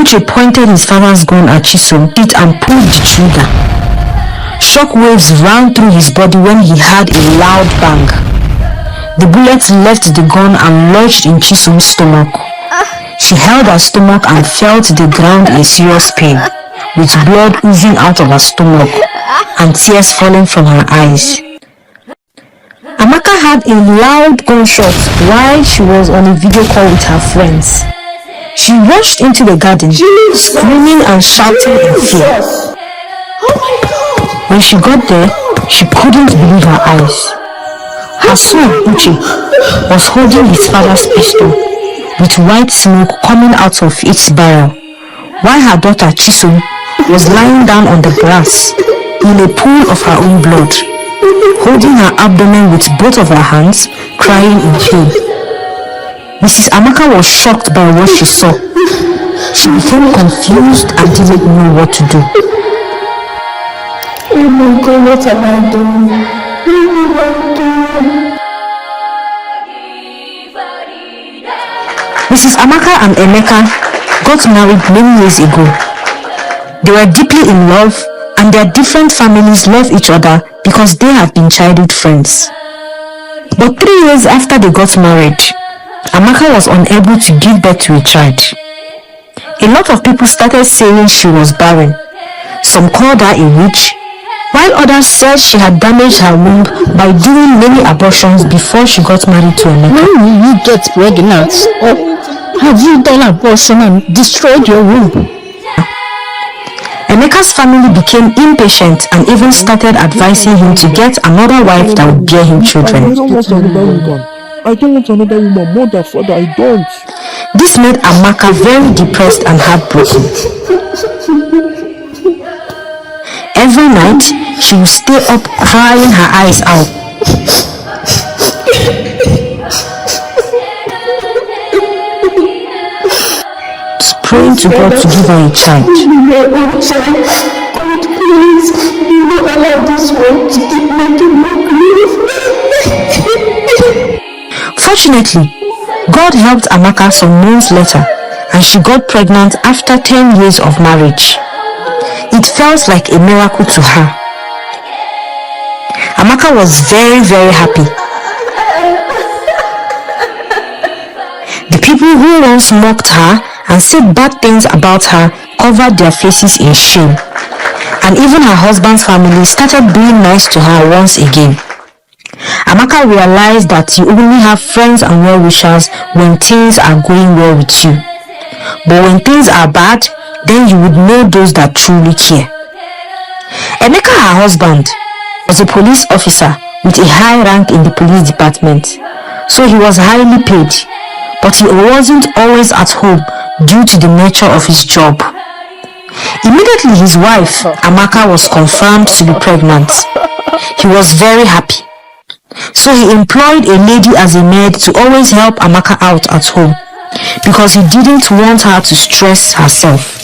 Uche pointed his father's gun at Chisom and pulled the trigger. Shockwaves ran through his body when he heard a loud bang. The bullet left the gun and lodged in Chisom's stomach. She held her stomach and felt the ground in serious pain, with blood oozing out of her stomach and tears falling from her eyes. Amaka had a loud gunshot while she was on a video call with her friends. She rushed into the garden, screaming and shouting in fear. When she got there, she couldn't believe her eyes. Her son, Uche, was holding his father's pistol, with white smoke coming out of its barrel, while her daughter, Chisom, was lying down on the grass in a pool of her own blood, holding her abdomen with both of her hands, crying in pain. Mrs. Amaka was shocked by what she saw. She became confused and didn't know what to do. Oh my God, what have I done? What have I done? Mrs. Amaka and Emeka got married many years ago. They were deeply in love, and their different families love each other because they have been childhood friends. But 3 years after they got married, Amaka was unable to give birth to a child. A lot of people started saying she was barren. Some called her a witch, while others said she had damaged her womb by doing many abortions before she got married to Emeka. When will you get pregnant? Or have you done abortion and destroyed your womb? Emeka's family became impatient and even started advising him to get another wife that would bear him children. I don't want another woman, mother, father, I don't. This made Amaka very depressed and heartbroken. Every night, she would stay up crying her eyes out. Praying to God to give her a child. God, please, do not allow this world to keep making me grieve. Fortunately, God helped Amaka some months later, and she got pregnant after 10 years of marriage. It felt like a miracle to her. Amaka was very, very happy. The people who once mocked her and said bad things about her covered their faces in shame, and even her husband's family started being nice to her once again. Amaka realized that you only have friends and well-wishers when things are going well with you. But when things are bad, then you would know those that truly care. Emeka, her husband, was a police officer with a high rank in the police department, so he was highly paid, but he wasn't always at home due to the nature of his job. Immediately his wife, Amaka, was confirmed to be pregnant. He was very happy. So he employed a lady as a maid to always help Amaka out at home, because he didn't want her to stress herself.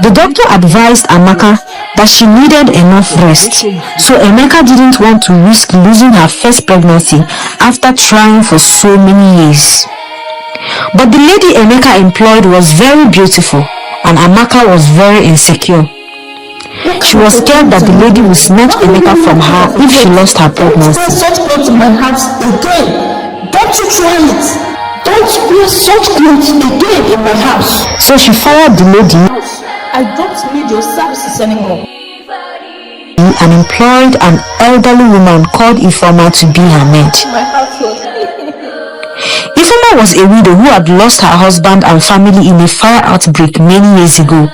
The doctor advised Amaka that she needed enough rest, so Emeka didn't want to risk losing her first pregnancy after trying for so many years. But the lady Emeka employed was very beautiful, and Amaka was very insecure. She was scared that the lady would snatch Emeka from her if she lost her pregnancy. Such clothes in my house again. Don't you try it. Don't wear such clothes again in my house. So she fired the lady I don't need your services anymore. and employed an elderly woman called Ifeoma to be her maid. My household. Ifeoma was a widow who had lost her husband and family in a fire outbreak many years ago.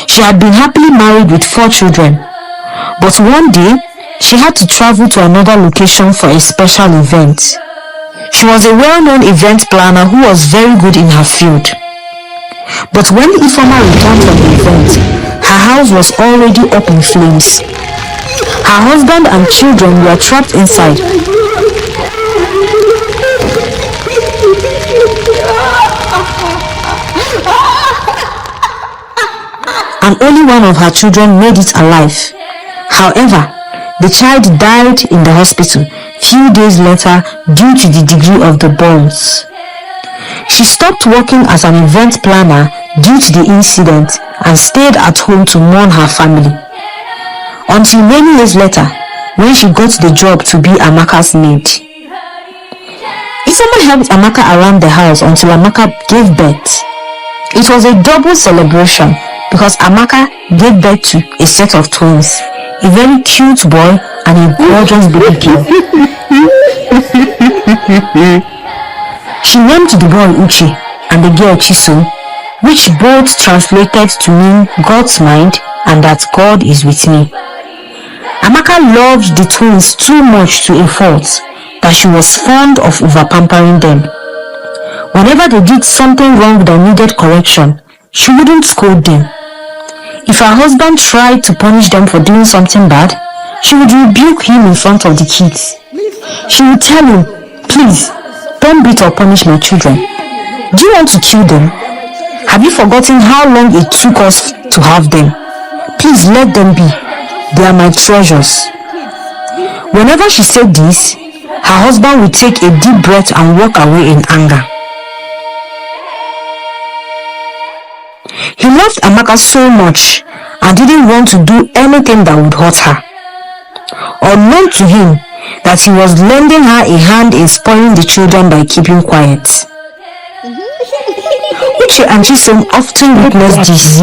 She had been happily married with 4 children, but one day she had to travel to another location for a special event. She was a well-known event planner who was very good in her field. But when Ifeoma returned from the event, her house was already up in flames. Her husband and children were trapped inside. And only one of her children made it alive. However, The child died in the hospital few days later due to the degree of the burns. She stopped working as an event planner due to the incident and stayed at home to mourn her family. Until many years later, when she got the job to be Amaka's maid. Ifeoma helped Amaka around the house until Amaka gave birth. It was a double celebration because Amaka gave birth to a set of twins, a very cute boy and a gorgeous baby girl. She named the boy Uche and the girl Chisom, which both translated to mean God's mind and that God is with me. Amaka loved the twins too much to a fault that she was fond of over-pampering them. Whenever they did something wrong that needed correction, she wouldn't scold them. If her husband tried to punish them for doing something bad, she would rebuke him in front of the kids. She would tell him, "Please, don't beat or punish my children. Do you want to kill them? Have you forgotten how long it took us to have them? Please let them be. They are my treasures." Whenever she said this, her husband would take a deep breath and walk away in anger. He loved Amaka so much and didn't want to do anything that would hurt her. Unknown to him that he was lending her a hand in spoiling the children by keeping quiet. Uche and Chisom often witnessed this,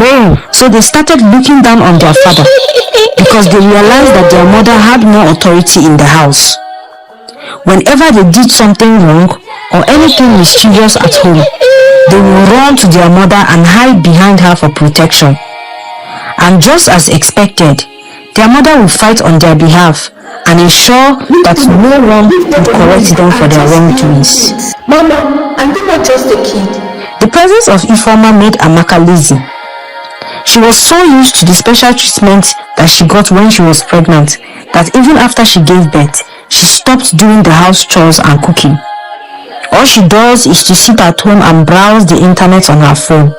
so they started looking down on their father because they realized that their mother had no authority in the house. Whenever they did something wrong or anything mischievous at home, they would run to their mother and hide behind her for protection. And just as expected, their mother would fight on their behalf and ensure that no one would correct them for their wrongdoings. Mama, I'm not just a kid. The presence of Ifeoma made Amaka lazy. She was so used to the special treatment that she got when she was pregnant that even after she gave birth, she stopped doing the house chores and cooking. All she does is to sit at home and browse the internet on her phone.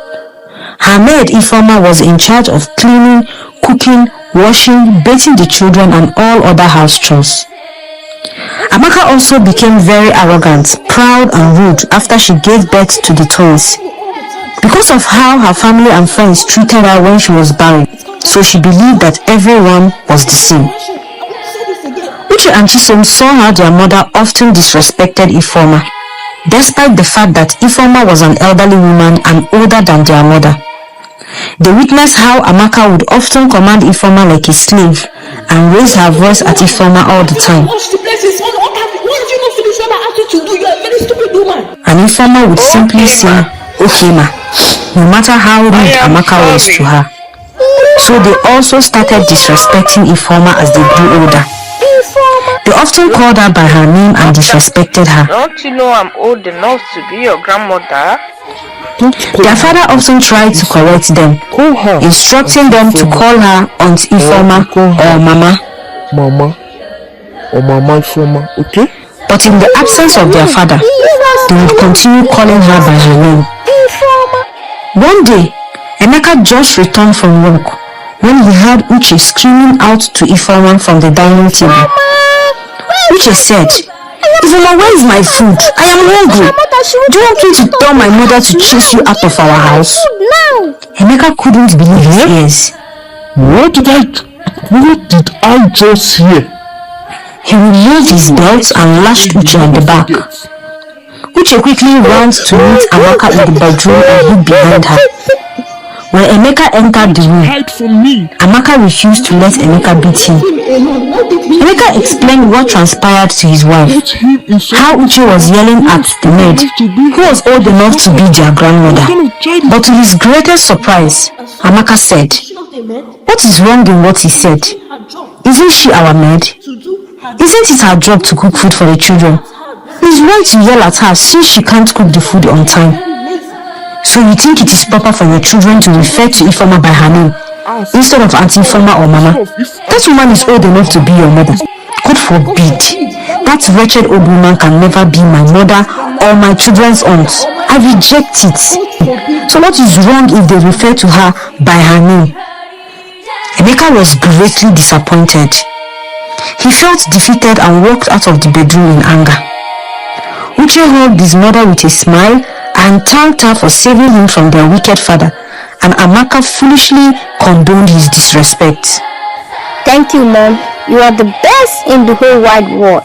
Her maid Ifeoma was in charge of cleaning, cooking, washing, bathing the children and all other house chores. Amaka also became very arrogant, proud and rude after she gave birth to the twins. Because of how her family and friends treated her when she was barren, so she believed that everyone was the same. Uche and Chisom saw how their mother often disrespected Ifeoma, despite the fact that Ifeoma was an elderly woman and older than their mother. They witnessed how Amaka would often command Ifeoma like a slave and raise her voice at Ifeoma all the time. And Ifeoma would simply say, "Okay ma," no matter how rude Amaka was to her. So they also started disrespecting Ifeoma as they grew older. They often called her by her name and disrespected her. Don't you know I'm old enough to be your grandmother? Their father often tried to correct them, instructing them to call her Aunt Ifeoma or Mama. Mama Ifeoma, okay? But in the absence of their father, they would continue calling her by her name. One day, Emeka just returned from work when he heard Uche screaming out to Ifeoma from the dining table. Uche said, "Ifeoma, where is my food? I am hungry. Do you want me to tell my mother to chase you out of our house?" Emeka couldn't believe his ears. What did I just hear? He removed his belt and lashed Uche on the back. Uche quickly ran to meet Amaka in the bedroom and hid behind her. When Emeka entered the room, Amaka refused to let Emeka beat him. Emeka explained what transpired to his wife, how Uche was yelling at the maid, who was old enough to be their grandmother. But to his greatest surprise, Amaka said, "What is wrong in what he said? Isn't she our maid? Isn't it her job to cook food for the children? It's right to yell at her since she can't cook the food on time. So you think it is proper for your children to refer to Ifeoma by her name instead of Auntie Ifeoma or Mama? That woman is old enough to be your mother. God forbid. That wretched old woman can never be my mother or my children's aunt. I reject it. So what is wrong if they refer to her by her name?" Emeka was greatly disappointed. He felt defeated and walked out of the bedroom in anger. Uche hugged his mother with a smile and thanked her for saving him from their wicked father, and Amaka foolishly condoned his disrespect. Thank you, Mom. You are the best in the whole wide world.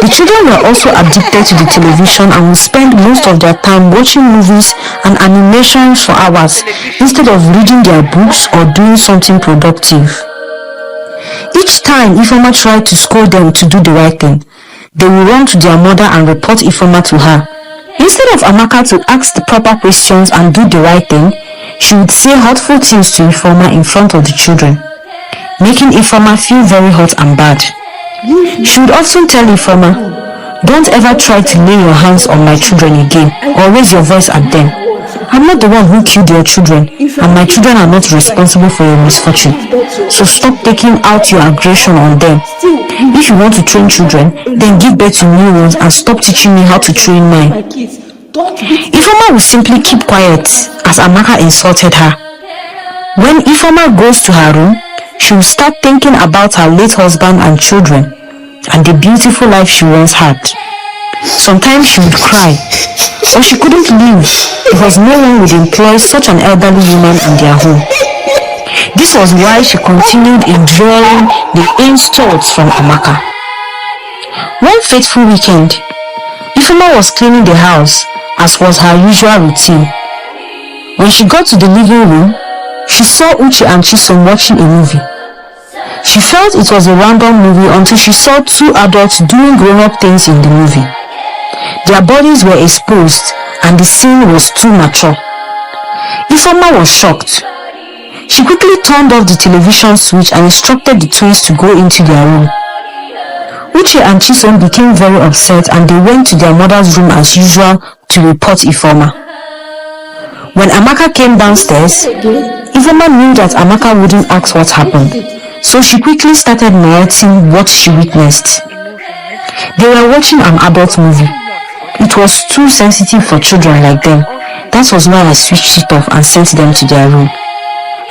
The children were also addicted to the television and would spend most of their time watching movies and animations for hours instead of reading their books or doing something productive. Each time Ifeoma tried to scold them to do the right thing, they would run to their mother and report Ifeoma to her. Instead of Amaka to ask the proper questions and do the right thing, she would say hurtful things to Ifeoma in front of the children, making Ifeoma feel very hurt and bad. She would often tell Ifeoma, "Don't ever try to lay your hands on my children again or raise your voice at them. I'm not the one who killed your children, and my children are not responsible for your misfortune. So stop taking out your aggression on them. If you want to train children, then give birth to new ones and stop teaching me how to train mine." Ifeoma would simply keep quiet as Amaka insulted her. When Ifeoma goes to her room, she will start thinking about her late husband and children and the beautiful life she once had. Sometimes she would cry, but she couldn't leave because no one would employ such an elderly woman in their home. This was why she continued enduring the insults from Amaka. One fateful weekend, Ifeoma was cleaning the house as was her usual routine. When she got to the living room, she saw Uche and Chisom watching a movie. She felt it was a random movie until she saw two adults doing grown-up things in the movie. Their bodies were exposed and the scene was too mature. Ifeoma was shocked. She quickly turned off the television switch and instructed the twins to go into their room. Uche and Chisom became very upset and they went to their mother's room as usual to report Ifeoma. When Amaka came downstairs, Ifeoma knew that Amaka wouldn't ask what happened, so she quickly started narrating what she witnessed. They were watching an adult movie. It was too sensitive for children like them. That was why I switched it off and sent them to their room.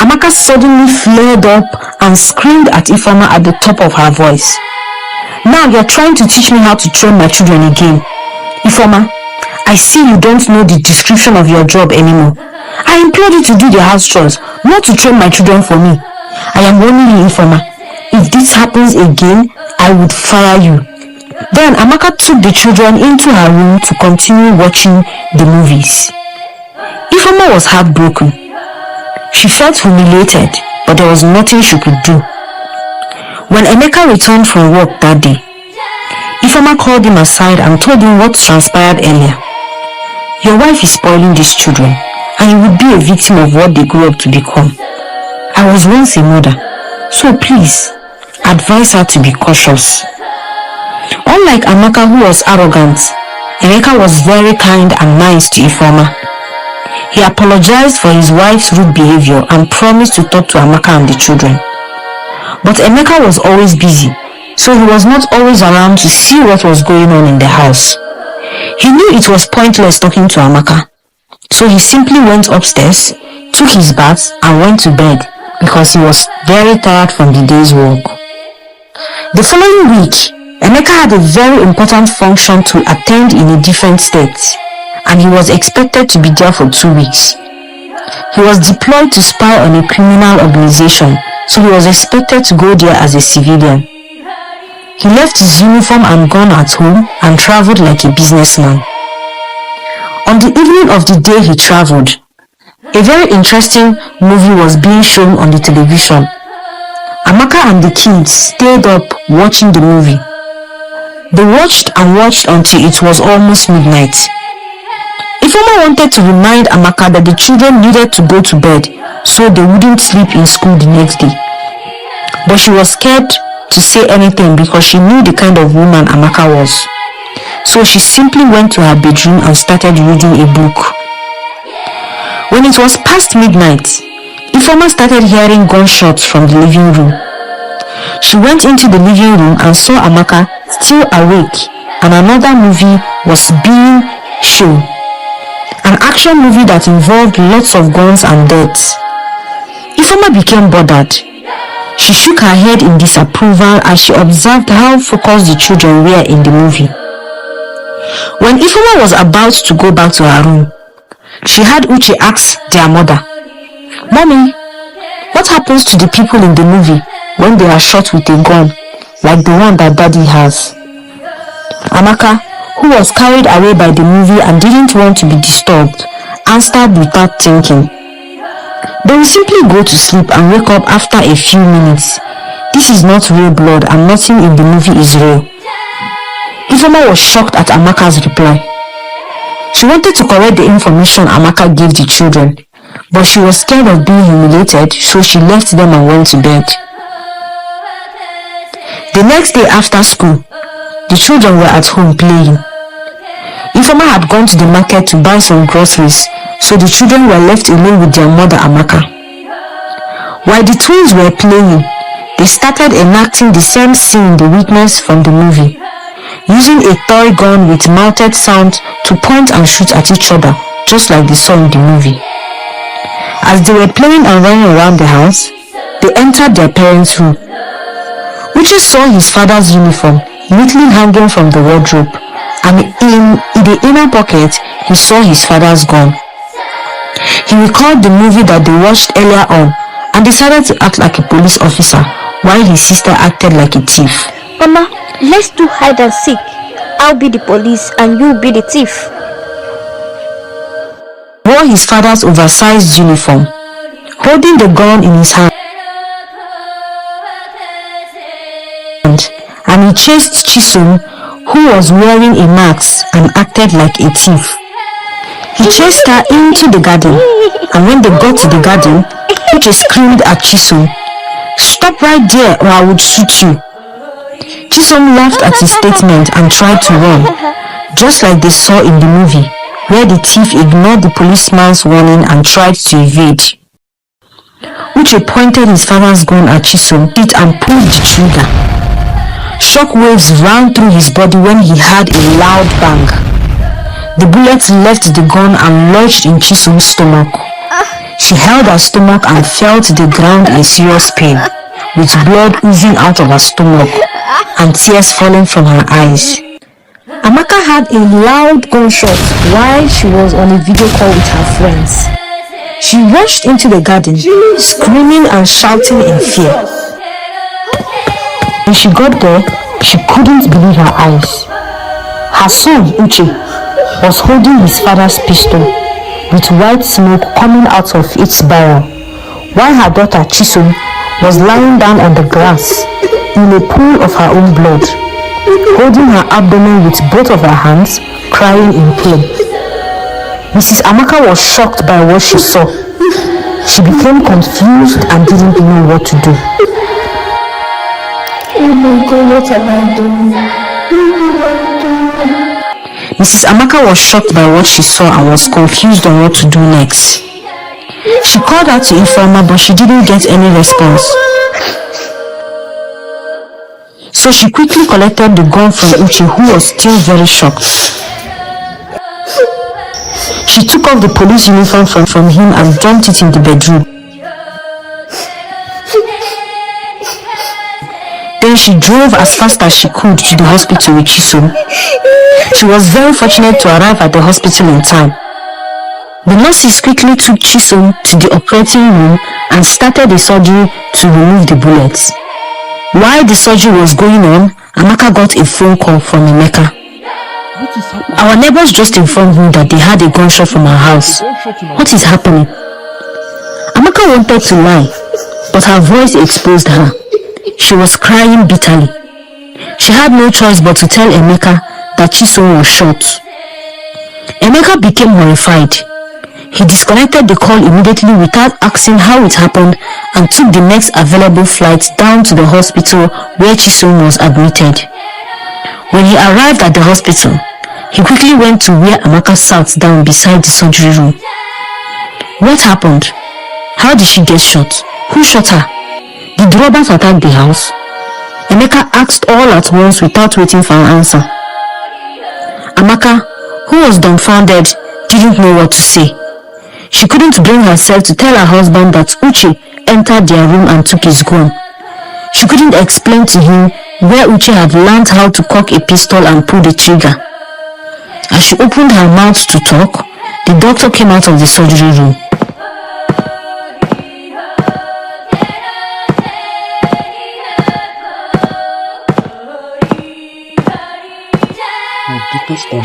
Amaka suddenly flared up and screamed at Ifeoma at the top of her voice. "Now you're trying to teach me how to train my children again. Ifeoma, I see you don't know the description of your job anymore. I implored you to do the house chores, not to train my children for me. I am warning you, Ifeoma. If this happens again, I would fire you." Then Amaka took the children into her room to continue watching the movies. Ifeoma was heartbroken. She felt humiliated, but there was nothing she could do. When Emeka returned from work that day, Ifeoma called him aside and told him what transpired earlier. "Your wife is spoiling these children, and you would be a victim of what they grew up to become. I was once a mother, so please advise her to be cautious." Unlike Amaka, who was arrogant, Emeka was very kind and nice to Ifeoma. He apologized for his wife's rude behavior and promised to talk to Amaka and the children. But Emeka was always busy, so he was not always around to see what was going on in the house. He knew it was pointless talking to Amaka, so he simply went upstairs, took his bath and went to bed because he was very tired from the day's work. The following week, Emeka had a very important function to attend in a different state, and he was expected to be there for 2 weeks. He was deployed to spy on a criminal organization, so he was expected to go there as a civilian. He left his uniform and gun at home and traveled like a businessman. On the evening of the day he traveled, a very interesting movie was being shown on the television. Amaka and the kids stayed up watching the movie. They watched and watched until it was almost midnight. Ifeoma wanted to remind Amaka that the children needed to go to bed so they wouldn't sleep in school the next day. But she was scared to say anything because she knew the kind of woman Amaka was. So she simply went to her bedroom and started reading a book. When it was past midnight, Ifeoma started hearing gunshots from the living room. She went into the living room and saw Amaka still awake, and another movie was being shown. An action movie that involved lots of guns and deaths. Ifeoma became bothered. She shook her head in disapproval as she observed how focused the children were in the movie. When Ifeoma was about to go back to her room, she heard Uche ask their mother, "Mommy, what happens to the people in the movie when they are shot with a gun, like the one that Daddy has?" Amaka, who was carried away by the movie and didn't want to be disturbed, answered without thinking, "They will simply go to sleep and wake up after a few minutes. This is not real blood and nothing in the movie is real." Ifeoma was shocked at Amaka's reply. She wanted to correct the information Amaka gave the children, but she was scared of being humiliated, so she left them and went to bed. The next day after school, the children were at home playing. Ifeoma had gone to the market to buy some groceries, so the children were left alone with their mother Amaka. While the twins were playing, they started enacting the same scene they witnessed from the movie, using a toy gun with mounted sound to point and shoot at each other, just like they saw in the movie. As they were playing and running around the house, they entered their parents' room. Uche saw his father's uniform neatly hanging from the wardrobe, and in the inner pocket, he saw his father's gun. He recalled the movie that they watched earlier on and decided to act like a police officer while his sister acted like a thief. Mama, let's do hide and seek. I'll be the police and you'll be the thief. He wore his father's oversized uniform, holding the gun in his hand, and he chased Chisom, who was wearing a mask and acted like a thief. He chased her into the garden, and when they got to the garden, Uche screamed at Chisom, "Stop right there or I would shoot you." Chisom laughed at his statement and tried to run, just like they saw in the movie, where the thief ignored the policeman's warning and tried to evade. Uche pointed his father's gun at Chisom and pulled the trigger. Shockwaves ran through his body when he heard a loud bang. The bullet left the gun and lodged in Chisom's stomach. She held her stomach and fell to the ground in serious pain, with blood oozing out of her stomach and tears falling from her eyes. Amaka had a loud gunshot while she was on a video call with her friends. She rushed into the garden, screaming and shouting in fear. When she got there, she couldn't believe her eyes. Her son, Uche, was holding his father's pistol, with white smoke coming out of its barrel, while her daughter, Chisom, was lying down on the grass in a pool of her own blood, holding her abdomen with both of her hands, crying in pain. Mrs. Amaka was shocked by what she saw. She became confused and didn't know what to do. Oh my God, what am I doing? Mrs. Amaka was shocked by what she saw and was confused on what to do next. She called out to Ifeoma, but she didn't get any response. So she quickly collected the gun from Uche, who was still very shocked. She took off the police uniform from him and dumped it in the bedroom. Then she drove as fast as she could to the hospital with Chisom. She was very fortunate to arrive at the hospital in time. The nurses quickly took Chisom to the operating room and started the surgery to remove the bullets. While the surgery was going on, Amaka got a phone call from Emeka. Our neighbors just informed me that they had a gunshot from our house. What is happening? Amaka wanted to lie, but her voice exposed her. She was crying bitterly. She had no choice but to tell Emeka that Chisom was shot. Emeka became horrified. He disconnected the call immediately without asking how it happened and took the next available flight down to the hospital where Chisom was admitted. When he arrived at the hospital, he quickly went to where Amaka sat down beside the surgery room. What happened? How did she get shot? Who shot her? Did the robbers attack the house? Emeka asked all at once without waiting for an answer. Amaka, who was dumbfounded, didn't know what to say. She couldn't bring herself to tell her husband that Uche entered their room and took his gun, She couldn't explain to him where Uche had learned how to cock a pistol and pull the trigger. As she opened her mouth to talk, the doctor came out of the surgery room.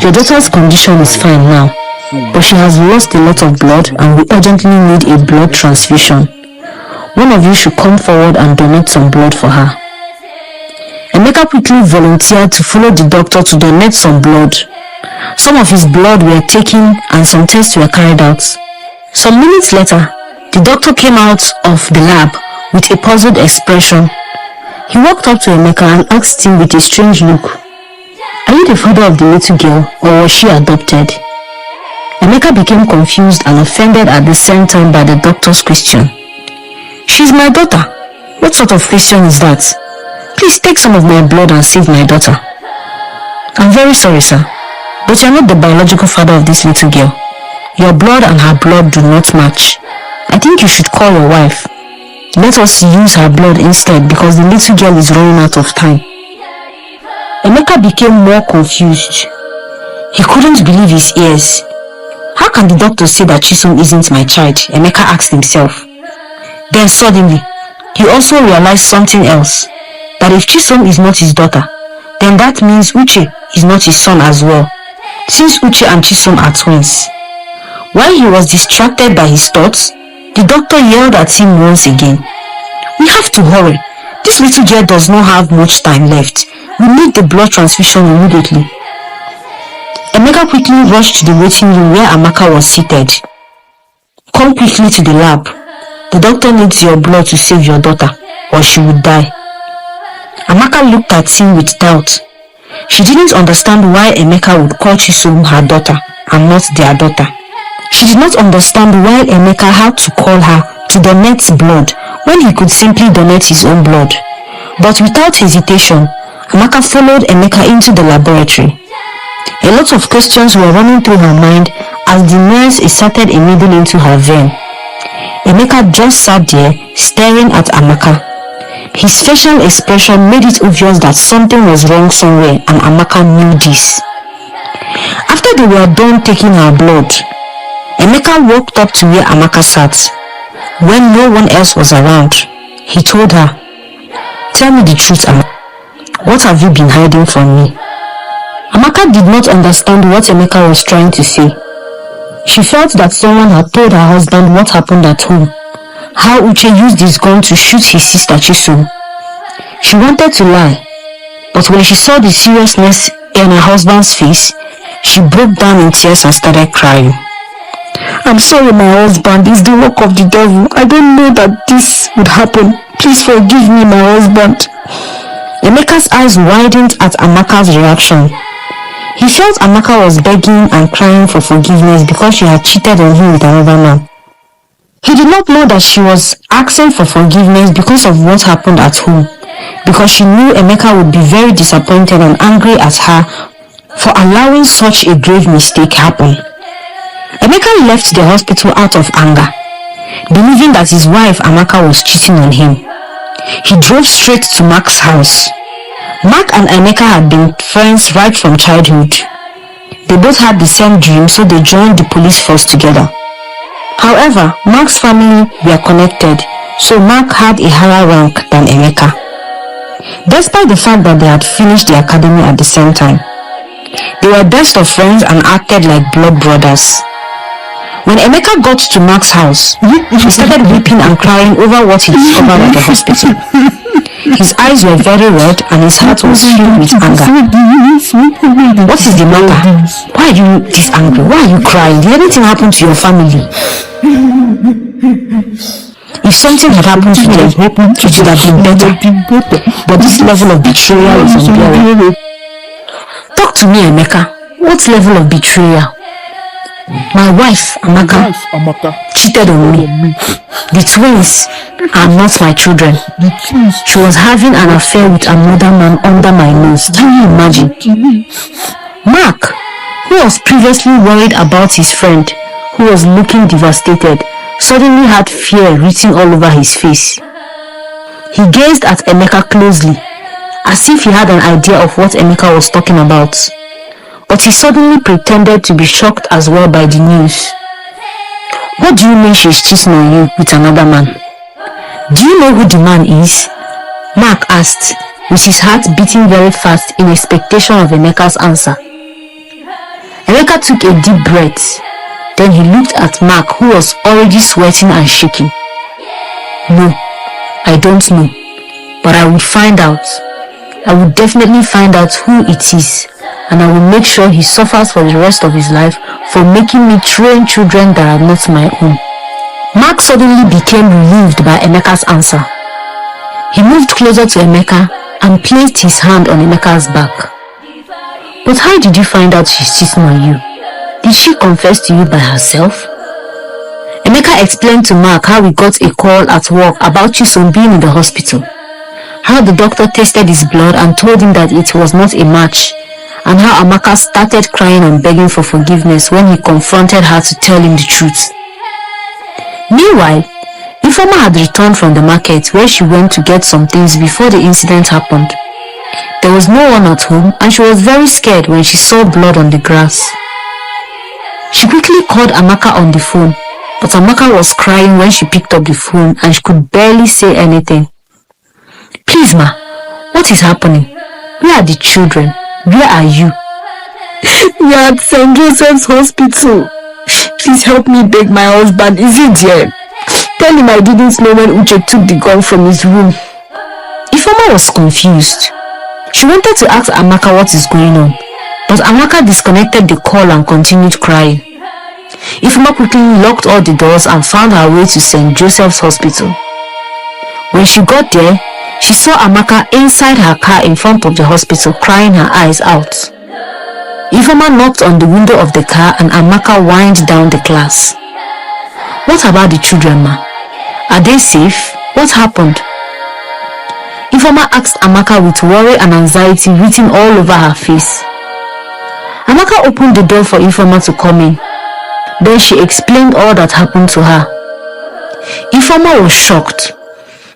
Your daughter's condition is fine now, but she has lost a lot of blood and we urgently need a blood transfusion. One of you should come forward and donate some blood for her. Emeka quickly volunteered to follow the doctor to donate some blood. Some of his blood were taken and some tests were carried out. Some minutes later, the doctor came out of the lab with a puzzled expression. He walked up to Emeka and asked him with a strange look, "Are you the father of the little girl, or was she adopted?" Emeka became confused and offended at the same time by the doctor's question. "She's my daughter. What sort of question is that? Please take some of my blood and save my daughter." "I'm very sorry, sir, but you're not the biological father of this little girl. Your blood and her blood do not match. I think you should call your wife. Let us use her blood instead because the little girl is running out of time." Emeka became more confused. He couldn't believe his ears. How can the doctor say that Chisom isn't my child? Emeka asked himself. Then suddenly, he also realized something else. That if Chisom is not his daughter, then that means Uche is not his son as well, since Uche and Chisom are twins. While he was distracted by his thoughts, the doctor yelled at him once again. "We have to hurry. This little girl does not have much time left. We need the blood transfusion immediately." Emeka quickly rushed to the waiting room where Amaka was seated. "Come quickly to the lab. The doctor needs your blood to save your daughter, or she would die." Amaka looked at him with doubt. She didn't understand why Emeka would call Chisom her daughter and not their daughter. She did not understand why Emeka had to call her to donate blood when he could simply donate his own blood. But without hesitation, Amaka followed Emeka into the laboratory. A lot of questions were running through her mind as the nurse inserted a needle into her vein. Emeka just sat there staring at Amaka. His facial expression made it obvious that something was wrong somewhere and Amaka knew this. After they were done taking her blood, Emeka walked up to where Amaka sat. When no one else was around, he told her, "Tell me the truth, Amaka. What have you been hiding from me?" Amaka did not understand what Emeka was trying to say. She felt that someone had told her husband what happened at home, how Uche used his gun to shoot his sister Chisom. She wanted to lie, but when she saw the seriousness in her husband's face, she broke down in tears and started crying. "I'm sorry, my husband. It's the work of the devil. I don't know that this would happen. Please forgive me, my husband." Emeka's eyes widened at Amaka's reaction. He felt Amaka was begging and crying for forgiveness because she had cheated on him with another man. He did not know that she was asking for forgiveness because of what happened at home, because she knew Emeka would be very disappointed and angry at her for allowing such a grave mistake happen. Emeka left the hospital out of anger, believing that his wife Amaka was cheating on him. He drove straight to Mark's house. Mark and Emeka had been friends right from childhood. They both had the same dream, so they joined the police force together. However, Mark's family were connected, so Mark had a higher rank than Emeka. Despite the fact that they had finished the academy at the same time, they were best of friends and acted like blood brothers. When Emeka got to Mark's house, he started weeping and crying over what he discovered at the hospital. His eyes were very red and his heart was filled with anger. "What is the matter? Why are you this angry? Why are you crying? Did anything happen to your family?" If something had happened to them, it would have been better. But this level of betrayal is unbearable. "Talk to me, Emeka. What level of betrayal?" "My wife, Amaka, cheated on me. The twins are not my children. She was having an affair with another man under my nose. Can you imagine?" Mark, who was previously worried about his friend, who was looking devastated, suddenly had fear written all over his face. He gazed at Emeka closely, as if he had an idea of what Emeka was talking about. But he suddenly pretended to be shocked as well by the news. What do you mean she's cheating on you with another man? Do you know who the man is? Mark asked, with his heart beating very fast in expectation of Emeka's answer. Emeka took a deep breath. Then he looked at Mark, who was already sweating and shaking. No, I don't know, but I will find out. I will definitely find out who it is, and I will make sure he suffers for the rest of his life for making me train children that are not my own. Mark suddenly became relieved by Emeka's answer. He moved closer to Emeka and placed his hand on Emeka's back. But how did you find out she's cheating on you? Did she confess to you by herself? Emeka explained to Mark how he got a call at work about Chisom being in the hospital, how the doctor tested his blood and told him that it was not a match, and how Amaka started crying and begging for forgiveness when he confronted her to tell him the truth. Meanwhile, Ifeoma had returned from the market where she went to get some things before the incident happened. There was no one at home and she was very scared when she saw blood on the grass. She quickly called Amaka on the phone, but Amaka was crying when she picked up the phone and she could barely say anything. Please ma, what is happening? Where are the children? Where are you? We are at St. Joseph's Hospital. Please help me beg my husband. Is he there? Tell him I didn't know when Uche took the gun from his room. Ifeoma was confused. She wanted to ask Amaka what is going on, but Amaka disconnected the call and continued crying. Ifeoma quickly locked all the doors and found her way to St. Joseph's Hospital. When she got there, she saw Amaka inside her car in front of the hospital crying her eyes out. Ifeoma knocked on the window of the car and Amaka whined down the glass. What about the children, ma? Are they safe? What happened? Ifeoma asked Amaka with worry and anxiety written all over her face. Amaka opened the door for Ifeoma to come in. Then she explained all that happened to her. Ifeoma was shocked,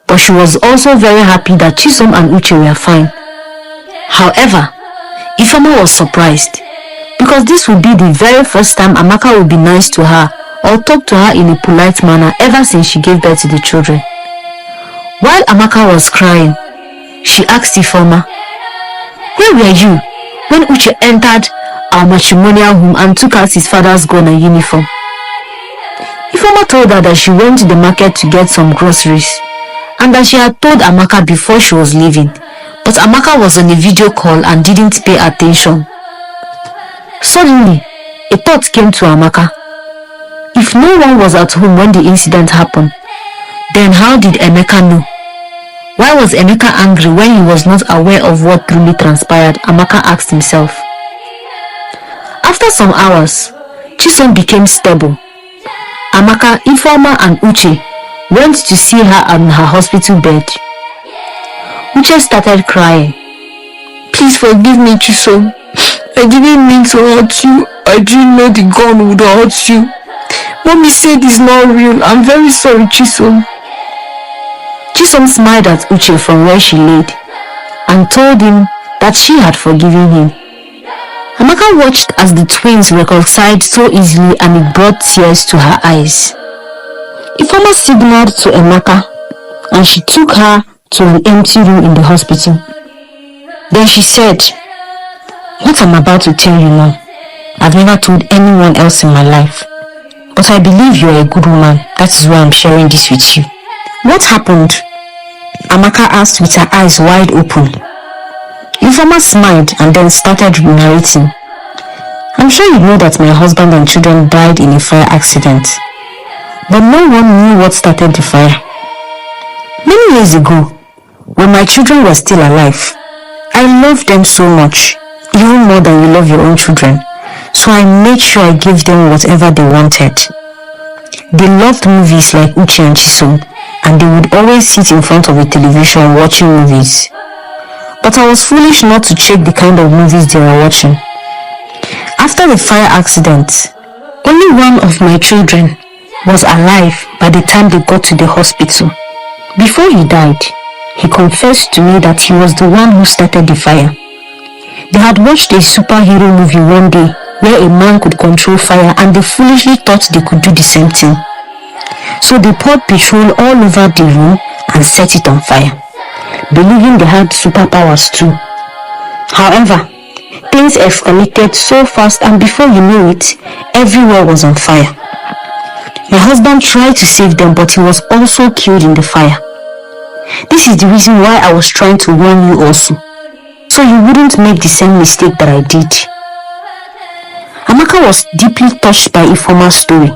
but she was also very happy that Chisom and Uche were fine. However, Ifeoma was surprised because this would be the very first time Amaka would be nice to her or talk to her in a polite manner ever since she gave birth to the children. While Amaka was crying, she asked Ifeoma, "Where were you when Uche entered our matrimonial home and took out his father's gun and uniform?" Ifeoma told her that she went to the market to get some groceries and that she had told Amaka before she was leaving, but Amaka was on a video call and didn't pay attention. Suddenly, a thought came to Amaka. If no one was at home when the incident happened, then how did Emeka know? Why was Emeka angry when he was not aware of what truly transpired? Amaka asked himself. After some hours, Chisom became stable. Amaka, Ifeoma and Uche went to see her on her hospital bed. Uche started crying. "Please forgive me, Chisom. I didn't mean to hurt you. I didn't know the gun would hurt you. Mommy said it's not real. I'm very sorry, Chisom." Chisom smiled at Uche from where she laid and told him that she had forgiven him. Amaka watched as the twins reconciled so easily and it brought tears to her eyes. Ifeoma signaled to Emeka and she took her to an empty room in the hospital. Then she said, "What I'm about to tell you now, I've never told anyone else in my life. But I believe you're a good woman. That is why I'm sharing this with you." "What happened?" Amaka asked with her eyes wide open. Ifeoma smiled and then started narrating. "I'm sure you know that my husband and children died in a fire accident. But no one knew what started the fire. Many years ago, when my children were still alive, I loved them so much, even more than you love your own children. So I made sure I gave them whatever they wanted. They loved movies like Uche and Chisom, and they would always sit in front of a television watching movies. But I was foolish not to check the kind of movies they were watching. After the fire accident, only one of my children was alive by the time they got to the hospital. Before he died, he confessed to me that he was the one who started the fire. They had watched a superhero movie one day where a man could control fire, and they foolishly thought they could do the same thing. So they poured petrol all over the room and set it on fire, believing they had superpowers too. However, things escalated so fast, and before you knew it, everywhere was on fire. My husband tried to save them, but he was also killed in the fire. This is the reason why I was trying to warn you also, so you wouldn't make the same mistake that I did. Amaka was deeply touched by Ifeoma's story.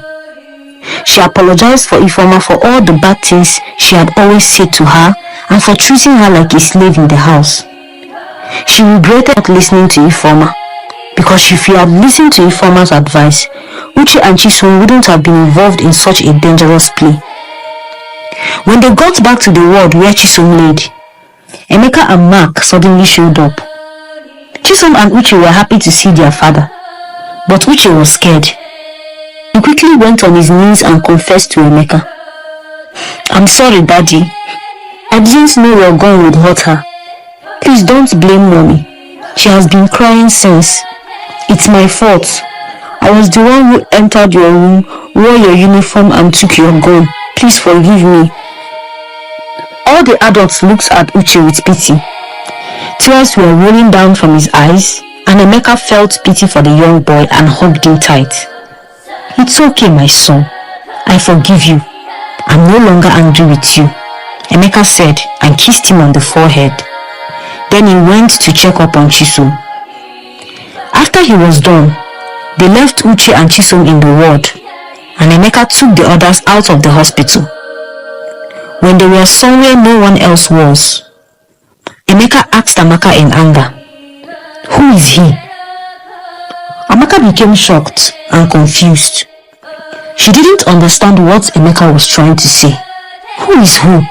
She apologized for Ifeoma for all the bad things she had always said to her and for treating her like a slave in the house. She regretted not listening to Ifeoma, because if she had listened to Ifeoma's advice, Uche and Chisom wouldn't have been involved in such a dangerous play. When they got back to the ward where Chisom laid, Emeka and Mark suddenly showed up. Chisom and Uche were happy to see their father, but Uche was scared. He quickly went on his knees and confessed to Emeka. "I'm sorry, Daddy. I didn't know your gun would hurt her. Please don't blame Mommy. She has been crying since. It's my fault. I was the one who entered your room, wore your uniform and took your gun. Please forgive me." All the adults looked at Uche with pity. Tears were rolling down from his eyes, and Emeka felt pity for the young boy and hugged him tight. "It's okay, my son. I forgive you. I'm no longer angry with you," Emeka said and kissed him on the forehead. Then he went to check up on Chisom. After he was done, they left Uche and Chisom in the ward, and Emeka took the others out of the hospital. When they were somewhere no one else was, Emeka asked Amaka in anger, "Who is he?" Amaka became shocked and confused. She didn't understand what Emeka was trying to say. "Who is who?"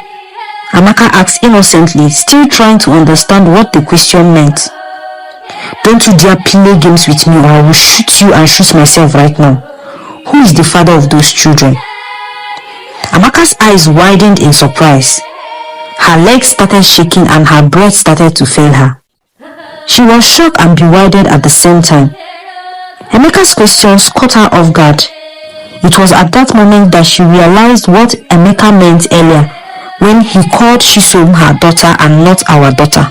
Amaka asked innocently, still trying to understand what the question meant. "Don't you dare play games with me, or I will shoot you and shoot myself right now. Who is the father of those children?" Amaka's eyes widened in surprise. Her legs started shaking and her breath started to fail her. She was shocked and bewildered at the same time. Emeka's questions caught her off guard. It was at that moment that she realized what Emeka meant earlier when he called Chisom her daughter and not our daughter.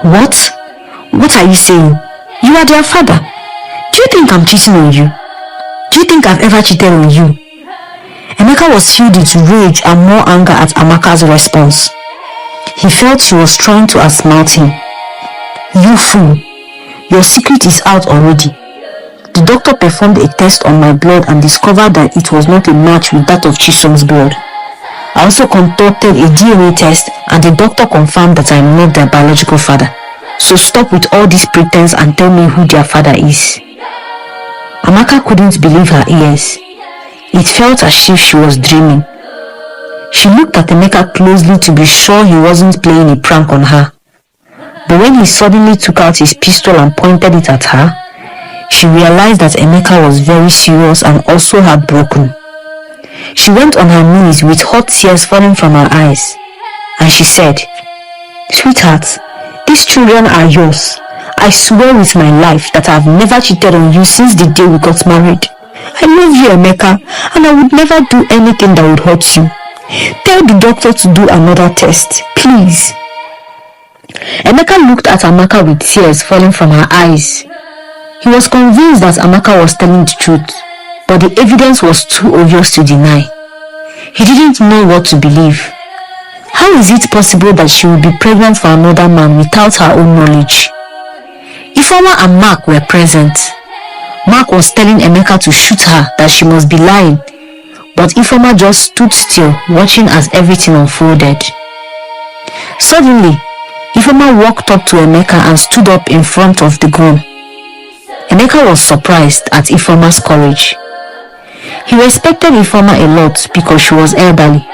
"What? What are you saying? You are their father. Do you think I'm cheating on you? Do you think I've ever cheated on you?" Emeka was filled with rage and more anger at Amaka's response. He felt she was trying to outsmart him. "You fool! Your secret is out already. The doctor performed a test on my blood and discovered that it was not a match with that of Chisom's blood. I also conducted a DNA test and the doctor confirmed that I am not their biological father. So stop with all this pretense and tell me who their father is." Amaka couldn't believe her ears. It felt as if she was dreaming. She looked at Emeka closely to be sure he wasn't playing a prank on her. But when he suddenly took out his pistol and pointed it at her, she realized that Emeka was very serious and also heartbroken. She went on her knees with hot tears falling from her eyes, and she said, "Sweetheart, these children are yours. I swear with my life that I've never cheated on you since the day we got married. I love you, Emeka, and I would never do anything that would hurt you. Tell the doctor to do another test, please." Emeka looked at Amaka with tears falling from her eyes. He was convinced that Amaka was telling the truth, but the evidence was too obvious to deny. He didn't know what to believe. How is it possible that she would be pregnant for another man without her own knowledge? Ifeoma and Mark were present. Mark was telling Emeka to shoot her, that she must be lying, but Ifeoma just stood still, watching as everything unfolded. Suddenly, Ifeoma walked up to Emeka and stood up in front of the gun. Emeka was surprised at Ifeoma's courage. He respected Ifeoma a lot because she was elderly,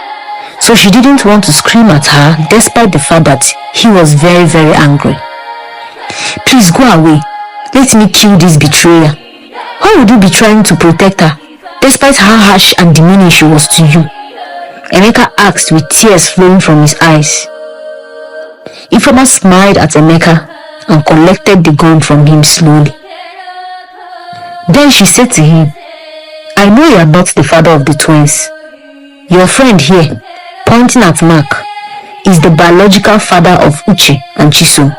so she didn't want to scream at her despite the fact that he was very, very angry. "Please go away. Let me kill this betrayer. Why would you be trying to protect her, despite how harsh and demeaning she was to you?" Emeka asked with tears flowing from his eyes. Ifeoma smiled at Emeka and collected the gun from him slowly. Then she said to him, "I know you are not the father of the twins. Your friend here," pointing at Mark, "is the biological father of Uche and Chisom."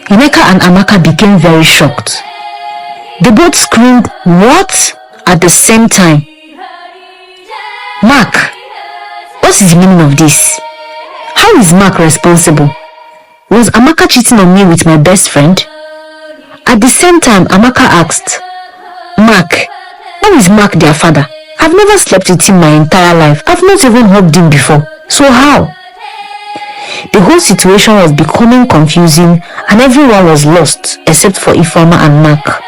Emeka and Amaka became very shocked. They both screamed, "What?" at the same time. "Mark, what is the meaning of this? How is Mark responsible? Was Amaka cheating on me with my best friend?" At the same time, Amaka asked, "Mark, how is Mark their father? I've never slept with him my entire life. I've not even hugged him before. So how?" The whole situation was becoming confusing and everyone was lost except for Ifeoma and Mark.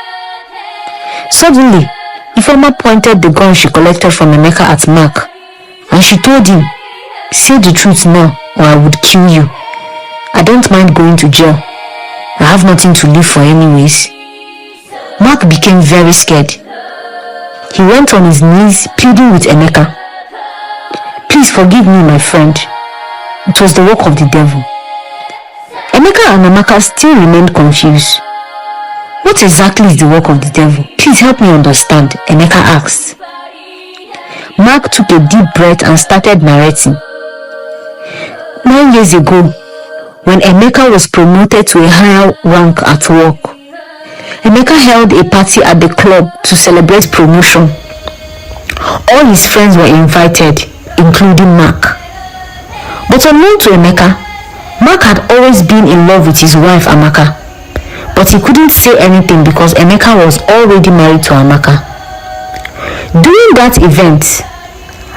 Suddenly, Ifeoma pointed the gun she collected from Emeka at Mark and she told him, "Say the truth now or I would kill you. I don't mind going to jail. I have nothing to live for anyways." Mark became very scared. He went on his knees pleading with Emeka, "Please forgive me, my friend. It was the work of the devil." Emeka and Amaka still remained confused. "What exactly is the work of the devil? Please help me understand," Emeka asked. Mark took a deep breath and started narrating. 9 years ago, when Emeka was promoted to a higher rank at work, Emeka held a party at the club to celebrate promotion. All his friends were invited, including Mark. But unknown to Emeka, Mark had always been in love with his wife Amaka, but he couldn't say anything because Emeka was already married to Amaka. During that event,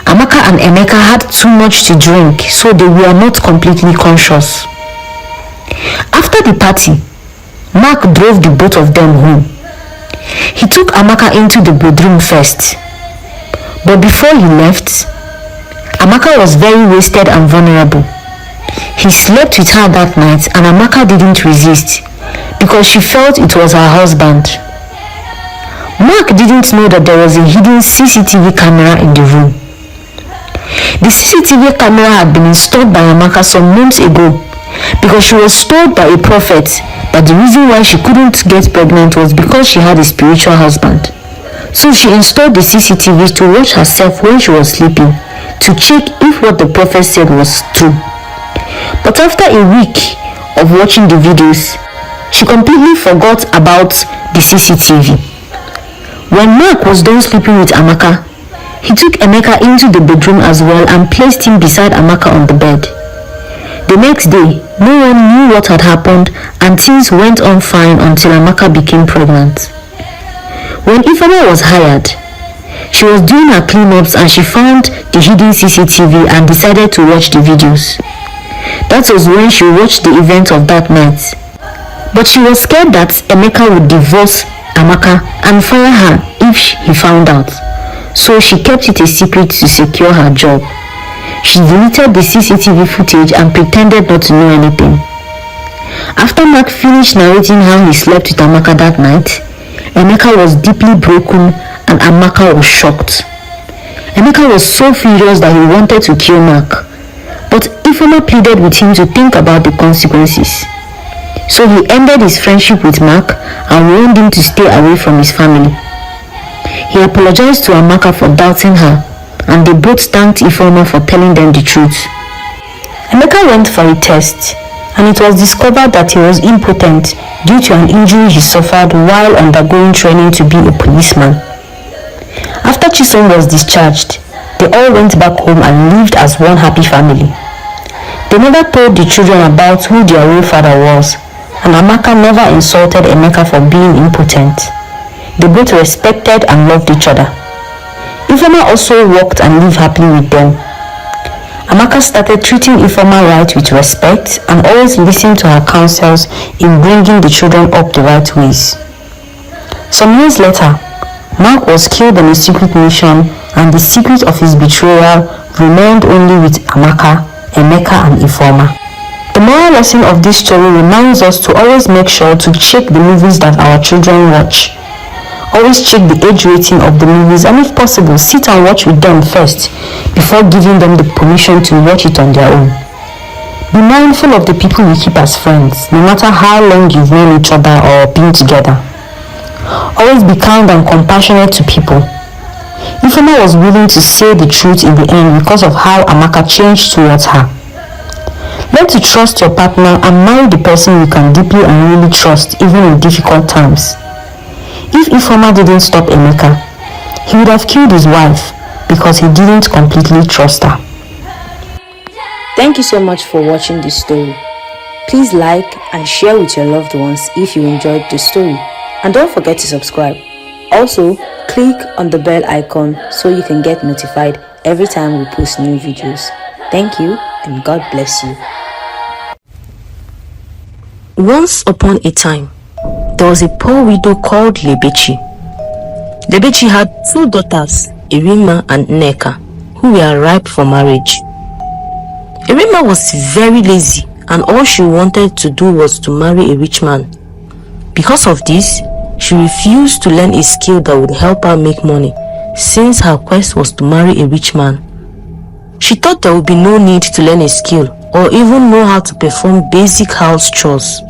Amaka and Emeka had too much to drink, so they were not completely conscious. After the party, Mark drove the both of them home. He took Amaka into the bedroom first, but before he left, Amaka was very wasted and vulnerable. He slept with her that night and Amaka didn't resist because she felt it was her husband. Mark didn't know that there was a hidden CCTV camera in the room. The CCTV camera had been installed by Amaka some months ago because she was told by a prophet that the reason why she couldn't get pregnant was because she had a spiritual husband. So she installed the CCTVs to watch herself when she was sleeping to check if what the prophet said was true. But after a week of watching the videos, she completely forgot about the CCTV. When Mark was done sleeping with Amaka, he took Emeka into the bedroom as well and placed him beside Amaka on the bed. The next day, no one knew what had happened and things went on fine until Amaka became pregnant. When Ifeoma was hired, she was doing her cleanups and she found the hidden CCTV and decided to watch the videos. That was when she watched the event of that night. But she was scared that Emeka would divorce Amaka and fire her if he found out. So she kept it a secret to secure her job. She deleted the CCTV footage and pretended not to know anything. After Mark finished narrating how he slept with Amaka that night, Emeka was deeply broken and Amaka was shocked. Emeka was so furious that he wanted to kill Mark, but Ifeoma pleaded with him to think about the consequences. So he ended his friendship with Mark and warned him to stay away from his family. He apologized to Amaka for doubting her, and they both thanked Ifeoma for telling them the truth. Emeka went for a test, and it was discovered that he was impotent due to an injury he suffered while undergoing training to be a policeman. After Chisom was discharged, they all went back home and lived as one happy family. They never told the children about who their real father was, and Amaka never insulted Emeka for being impotent. They both respected and loved each other. Ifeoma also worked and lived happily with them. Amaka started treating Ifeoma right with respect and always listened to her counsels in bringing the children up the right ways. Some years later, Mark was killed on a secret mission and the secret of his betrayal remained only with Amaka, Emeka and Ifeoma. The moral lesson of this story reminds us to always make sure to check the movies that our children watch. Always check the age rating of the movies and if possible, sit and watch with them first before giving them the permission to watch it on their own. Be mindful of the people you keep as friends, no matter how long you've known each other or been together. Always be kind and compassionate to people. Ifeoma was willing to say the truth in the end because of how Amaka changed towards her. Learn to trust your partner and marry the person you can deeply and really trust even in difficult times. If Ifeoma didn't stop Emeka, he would have killed his wife because he didn't completely trust her. Thank you so much for watching this story. Please like and share with your loved ones if you enjoyed the story. And don't forget to subscribe. Also, click on the bell icon so you can get notified every time we post new videos. Thank you and God bless you. Once upon a time, there was a poor widow called Lebechi. Lebechi had 2 daughters, Irima and Nneka, who were ripe for marriage. Irima was very lazy and all she wanted to do was to marry a rich man. Because of this, she refused to learn a skill that would help her make money, since her quest was to marry a rich man. She thought there would be no need to learn a skill or even know how to perform basic house chores.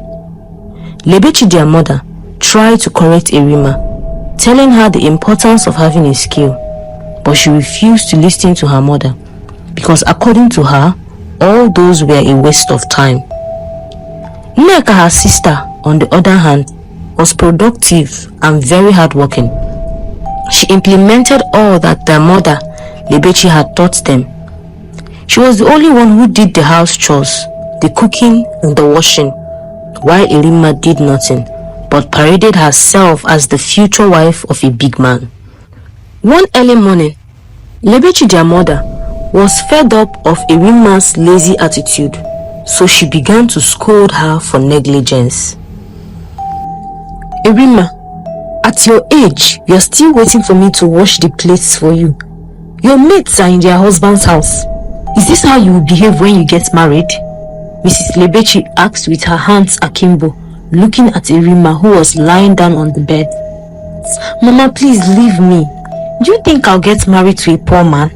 Lebechi, their mother, tried to correct Irima, telling her the importance of having a skill, but she refused to listen to her mother because according to her, all those were a waste of time. Nneka, her sister, on the other hand, was productive and very hardworking. She implemented all that their mother, Lebechi, had taught them. She was the only one who did the house chores, the cooking and the washing, while Irima did nothing, but paraded herself as the future wife of a big man. One early morning, Lebechi, their mother, was fed up of Irima's lazy attitude, so she began to scold her for negligence. Irima, at your age, you're still waiting for me to wash the plates for you. Your mates are in their husband's house. Is this how you will behave when you get married? Mrs. Lebechi asked with her hands akimbo, looking at Irima who was lying down on the bed. Mama, please leave me. Do you think I'll get married to a poor man?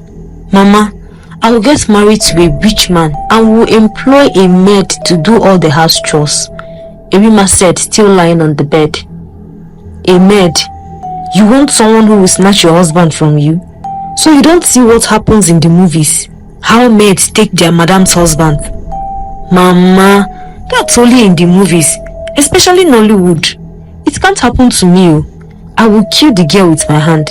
Mama, I will get married to a rich man and will employ a maid to do all the house chores, Irima said, still lying on the bed. A maid? You want someone who will snatch your husband from you? So you don't see what happens in the movies, how maids take their madam's husband. Mama, that's only in the movies, especially Nollywood. It can't happen to me. I will kill the girl with my hand.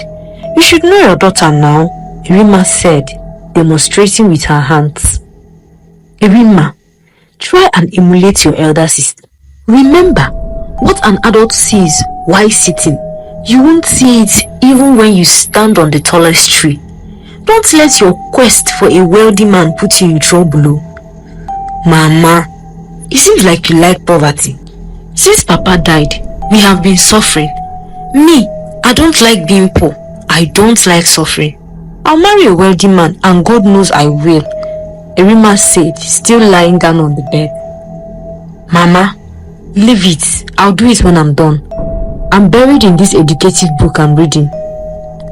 You should know your daughter now, Irima said, demonstrating with her hands. Irima, try and emulate your elder sister. Remember, what an adult sees while sitting, you won't see it even when you stand on the tallest tree. Don't let your quest for a wealthy man put you in trouble. Mama, it seems like you like poverty. Since Papa died, we have been suffering. Me, I don't like being poor. I don't like suffering. I'll marry a wealthy man and God knows I will, Irima said, still lying down on the bed. Mama, leave it. I'll do it when I'm done. I'm buried in this educative book I'm reading,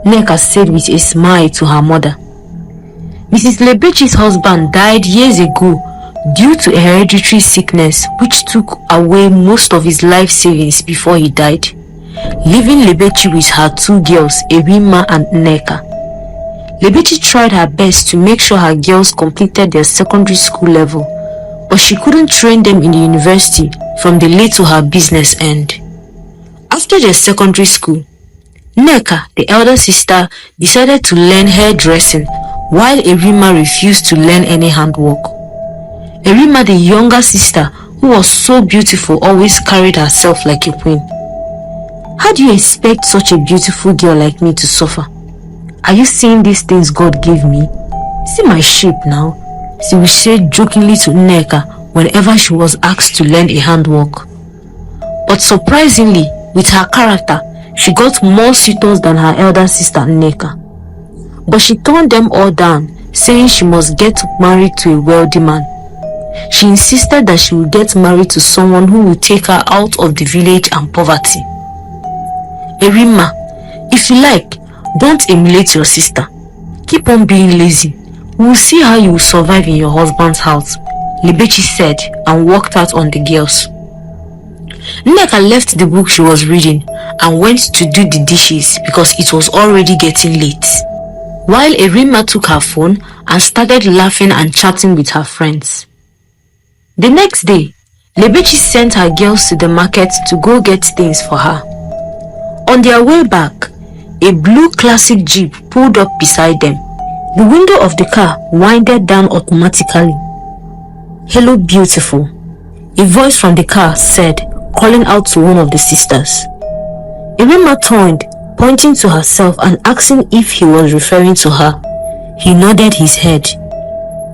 Nneka said with a smile to her mother. Mrs. Lebechi's husband died years ago due to a hereditary sickness which took away most of his life savings before he died, leaving Lebechi with her 2 girls, Irima and Nneka. Lebechi tried her best to make sure her girls completed their secondary school level, but she couldn't train them in the university from the late to her business end. After their secondary school, Nneka, the elder sister, decided to learn hairdressing, while Irima refused to learn any handwork. Irima, the younger sister, who was so beautiful, always carried herself like a queen. How do you expect such a beautiful girl like me to suffer? Are you seeing these things God gave me? See my shape now, she would say jokingly to Nneka whenever she was asked to learn a handwork. But surprisingly, with her character, she got more suitors than her elder sister Nneka. But she turned them all down, saying she must get married to a wealthy man. She insisted that she would get married to someone who would take her out of the village and poverty. Irima, if you like, don't emulate your sister. Keep on being lazy. We'll see how you will survive in your husband's house, Lebechi said, and walked out on the girls. Nneka left the book she was reading and went to do the dishes because it was already getting late. While Erima took her phone and started laughing and chatting with her friends. The next day, Lebechi sent her girls to the market to go get things for her. On their way back, a blue classic jeep pulled up beside them. The window of the car winded down automatically. "Hello, beautiful," a voice from the car said, calling out to one of the sisters. Erima turned, pointing to herself and asking if he was referring to her. He nodded his head.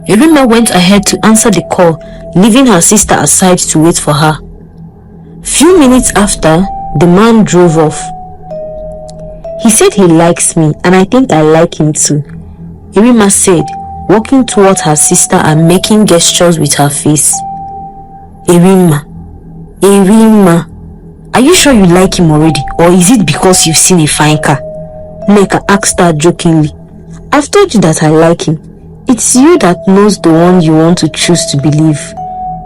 Erima went ahead to answer the call, leaving her sister aside to wait for her. Few minutes after, the man drove off. "He said he likes me and I think I like him too," Erima said, walking towards her sister and making gestures with her face. Erima, are you sure you like him already, or is it because you've seen a fine car?" Nneka asked her jokingly. "I've told you that I like him. It's you that knows the one you want to choose to believe,"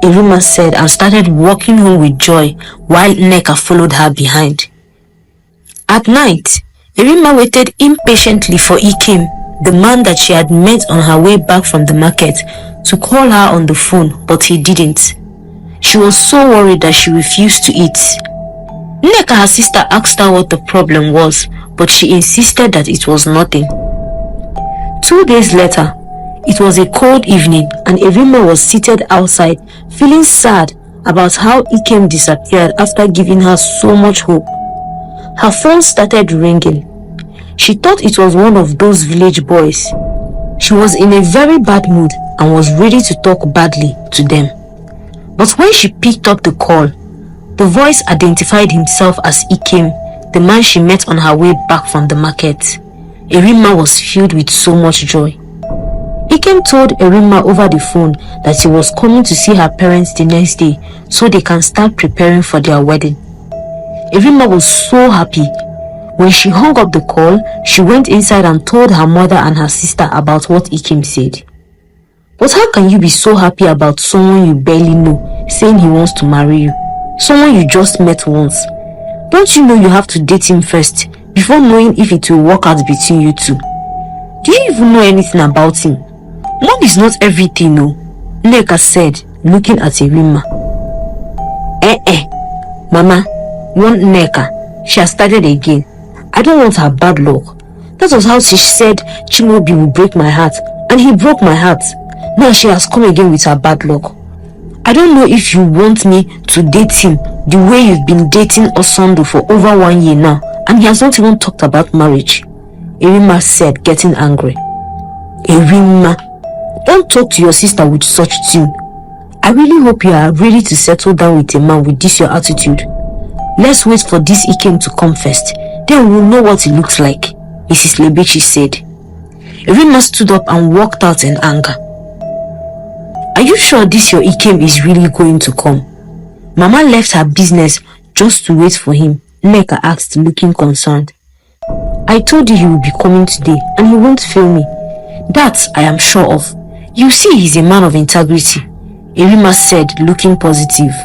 Erima said and started walking home with joy while Nneka followed her behind. At night, Erima waited impatiently for Ikem, the man that she had met on her way back from the market, to call her on the phone, but he didn't. She was so worried that she refused to eat. Nneka, her sister, asked her what the problem was, but she insisted that it was nothing. 2 days later, it was a cold evening and Erima was seated outside, feeling sad about how Ikem disappeared after giving her so much hope. Her phone started ringing. She thought it was one of those village boys. She was in a very bad mood and was ready to talk badly to them. But when she picked up the call, the voice identified himself as Ikem, the man she met on her way back from the market. Erima was filled with so much joy. Ikem told Erima over the phone that he was coming to see her parents the next day so they can start preparing for their wedding. Erima was so happy. When she hung up the call, she went inside and told her mother and her sister about what Ikem said. "But how can you be so happy about someone you barely know saying he wants to marry you? Someone you just met once. Don't you know you have to date him first before knowing if it will work out between you two? Do you even know anything about him? Love is not everything, no," Nneka said, looking at Erima. Mama, you want Nneka? She has started again. I don't want her bad luck. That was how she said Chimaobi will break my heart, and he broke my heart. Now she has come again with her bad luck. I don't know if you want me to date him the way you've been dating Osondo for over 1 year now, and he has not even talked about marriage," Erima said, getting angry. "Erima, don't talk to your sister with such tune. I really hope you are ready to settle down with a man with this your attitude. Let's wait for this Ikem to come first, then we'll know what he looks like," Mrs. Lebechi said. Erima stood up and walked out in anger. "Are you sure this your Ikem is really going to come? Mama left her business just to wait for him," Nneka asked, looking concerned. "I told you he will be coming today and he won't fail me. That I am sure of. You see he's a man of integrity," Erima said, looking positive.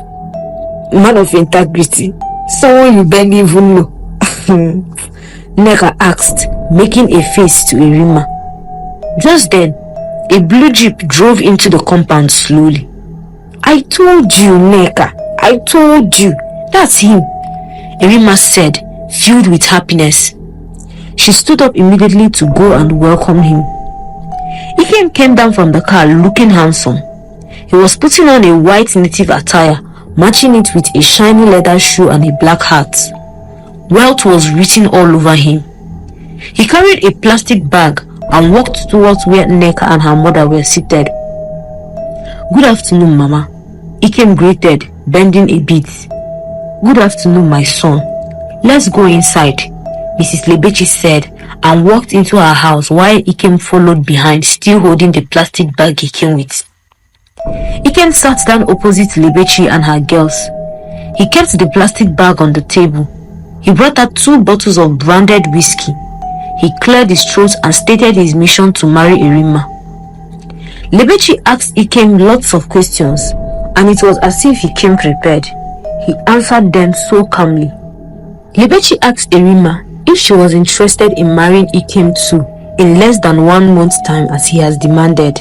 "Man of integrity? Someone you barely even know?" Nneka asked, making a face to Erima. Just then, a blue jeep drove into the compound slowly. "I told you, Nneka. I told you. That's him," Erima said, filled with happiness. She stood up immediately to go and welcome him. Ikem came down from the car looking handsome. He was putting on a white native attire, matching it with a shiny leather shoe and a black hat. Wealth was written all over him. He carried a plastic bag and walked towards where Nneka and her mother were seated. "Good afternoon, Mama," Ikem greeted, bending a bit. "Good afternoon, my son. Let's go inside," Mrs. Lebechi said, and walked into her house while Ikem followed behind, still holding the plastic bag he came with. Ikem sat down opposite Lebechi and her girls. He kept the plastic bag on the table. He brought out 2 bottles of branded whiskey. He cleared his throat and stated his mission to marry Erima. Lebechi asked Ikem lots of questions, and it was as if he came prepared. He answered them so calmly. Lebechi asked Erima if she was interested in marrying Ikem too in less than 1 month's time as he has demanded.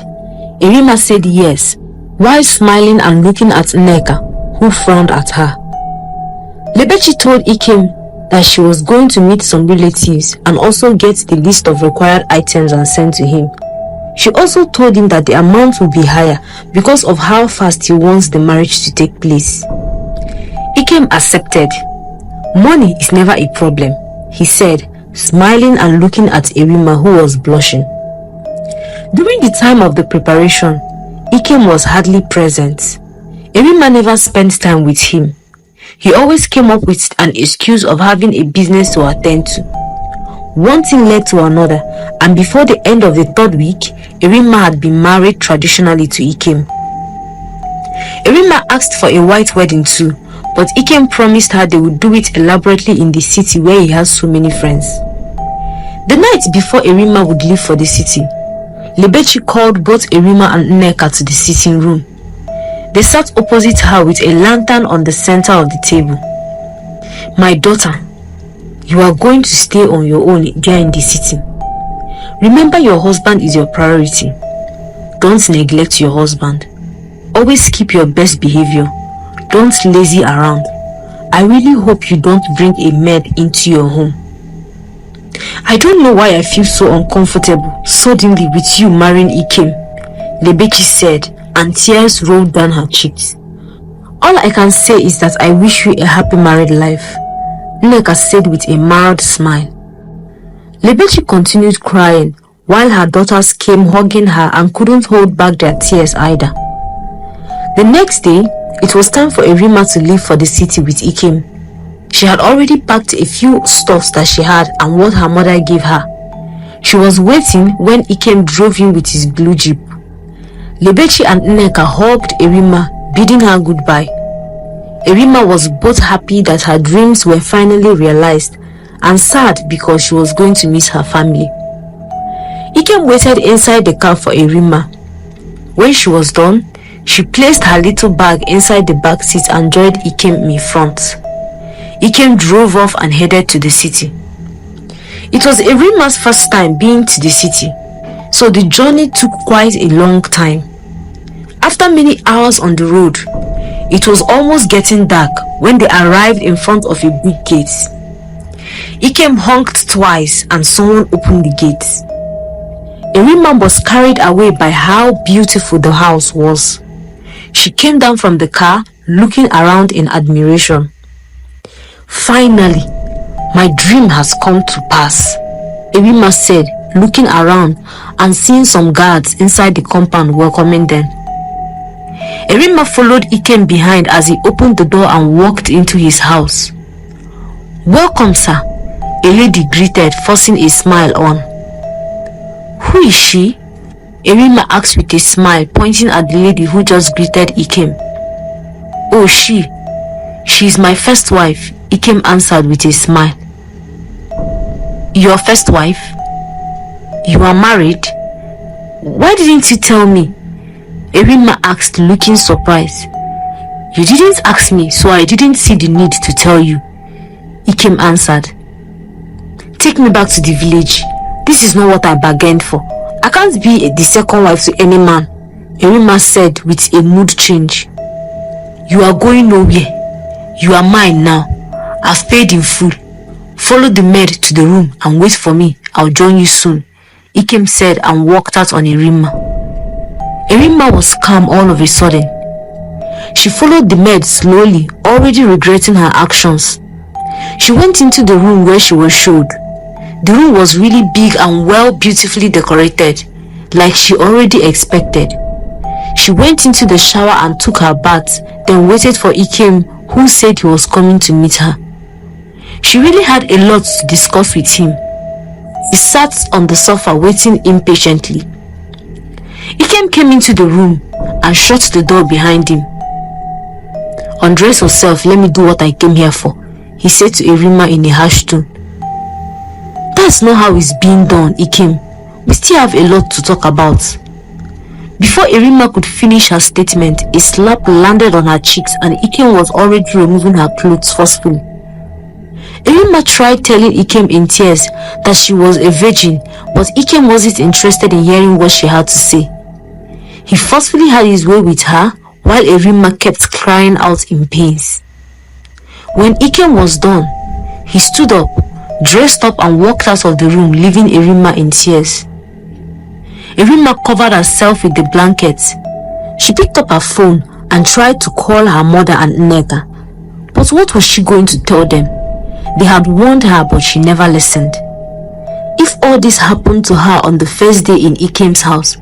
Erima said yes, while smiling and looking at Nneka, who frowned at her. Lebechi told Ikem that she was going to meet some relatives and also get the list of required items and send to him. She also told him that the amount would be higher because of how fast he wants the marriage to take place. Ikem accepted. Money is never a problem, he said, smiling and looking at Erima, who was blushing. During the time of the preparation, Ikem was hardly present. Erima never spent time with him. He always came up with an excuse of having a business to attend to. One thing led to another, and before the end of the 3rd week, Erima had been married traditionally to Ikem. Erima asked for a white wedding too, but Ikem promised her they would do it elaborately in the city where he has so many friends. The night before Erima would leave for the city, Lebechi called both Erima and Nneka to the sitting room. They sat opposite her with a lantern on the center of the table. "My daughter, you are going to stay on your own there in the city. Remember, your husband is your priority. Don't neglect your husband. Always keep your best behavior. Don't lazy around. I really hope you don't bring a maid into your home. I don't know why I feel so uncomfortable suddenly with you marrying Ikem," Lebechi said, and tears rolled down her cheeks. "All I can say is that I wish you a happy married life," Nneka said with a mild smile. Lebechi continued crying while her daughters came hugging her and couldn't hold back their tears either. The next day, it was time for Erima to leave for the city with Ikem. She had already packed a few stuffs that she had and what her mother gave her. She was waiting when Ikem drove in with his blue jeep. Lebechi and Nneka hugged Erima, bidding her goodbye. Erima was both happy that her dreams were finally realized and sad because she was going to miss her family. Ikem waited inside the car for Erima. When she was done, she placed her little bag inside the back seat and joined Ikem in front. Ikem drove off and headed to the city. It was Erima's first time being to the city, so the journey took quite a long time. After many hours on the road, it was almost getting dark when they arrived in front of a big gate. Ikem honked twice and someone opened the gate. Erima was carried away by how beautiful the house was. She came down from the car looking around in admiration. "Finally, my dream has come to pass," Erima said, looking around and seeing some guards inside the compound welcoming them. Erima followed Ikem behind as he opened the door and walked into his house. "Welcome, sir," a lady greeted, forcing a smile on. "Who is she?" Erima asked with a smile, pointing at the lady who just greeted Ikem. "Oh, she is my first wife," Ikem answered with a smile. "Your first wife? You are married? Why didn't you tell me?" Erima asked, looking surprised. "You didn't ask me, so I didn't see the need to tell you," Ikem answered. "Take me back to the village. This is not what I bargained for. I can't be the second wife to any man," Erima said with a mood change. "You are going nowhere. You are mine now. I've paid in full. Follow the maid to the room and wait for me. I'll join you soon," Ikem said and walked out on Erima. Erima was calm all of a sudden. She followed the maid slowly, already regretting her actions. She went into the room where she was showed. The room was really big and beautifully decorated, like she already expected. She went into the shower and took her bath, then waited for Ikem, who said he was coming to meet her. She really had a lot to discuss with him. He sat on the sofa waiting impatiently. Ikem came into the room and shut the door behind him. "Undress yourself, let me do what I came here for," he said to Erima in a harsh tone. "That's not how it's being done, Ikem. We still have a lot to talk about." Before Erima could finish her statement, a slap landed on her cheeks and Ikem was already removing her clothes forcefully. Erima tried telling Ikem in tears that she was a virgin, but Ikem wasn't interested in hearing what she had to say. He forcefully had his way with her, while Erima kept crying out in pains. When Ikem was done, he stood up, dressed up and walked out of the room, leaving Erima in tears. Erima covered herself with the blankets. She picked up her phone and tried to call her mother and Nneka. But what was she going to tell them? They had warned her, but she never listened. If all this happened to her on the first day in Ikem's house,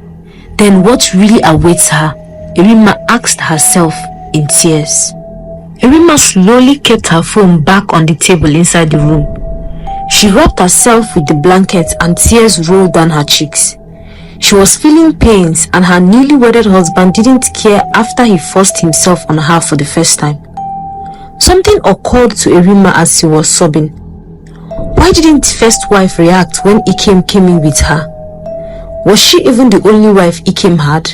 then what really awaits her? Erima asked herself in tears. Erima slowly kept her phone back on the table inside the room. She wrapped herself with the blanket and tears rolled down her cheeks. She was feeling pains and her newly wedded husband didn't care after he forced himself on her for the first time. Something occurred to Erima as she was sobbing. Why didn't first wife react when Ikem came in with her? Was she even the only wife Ikem had?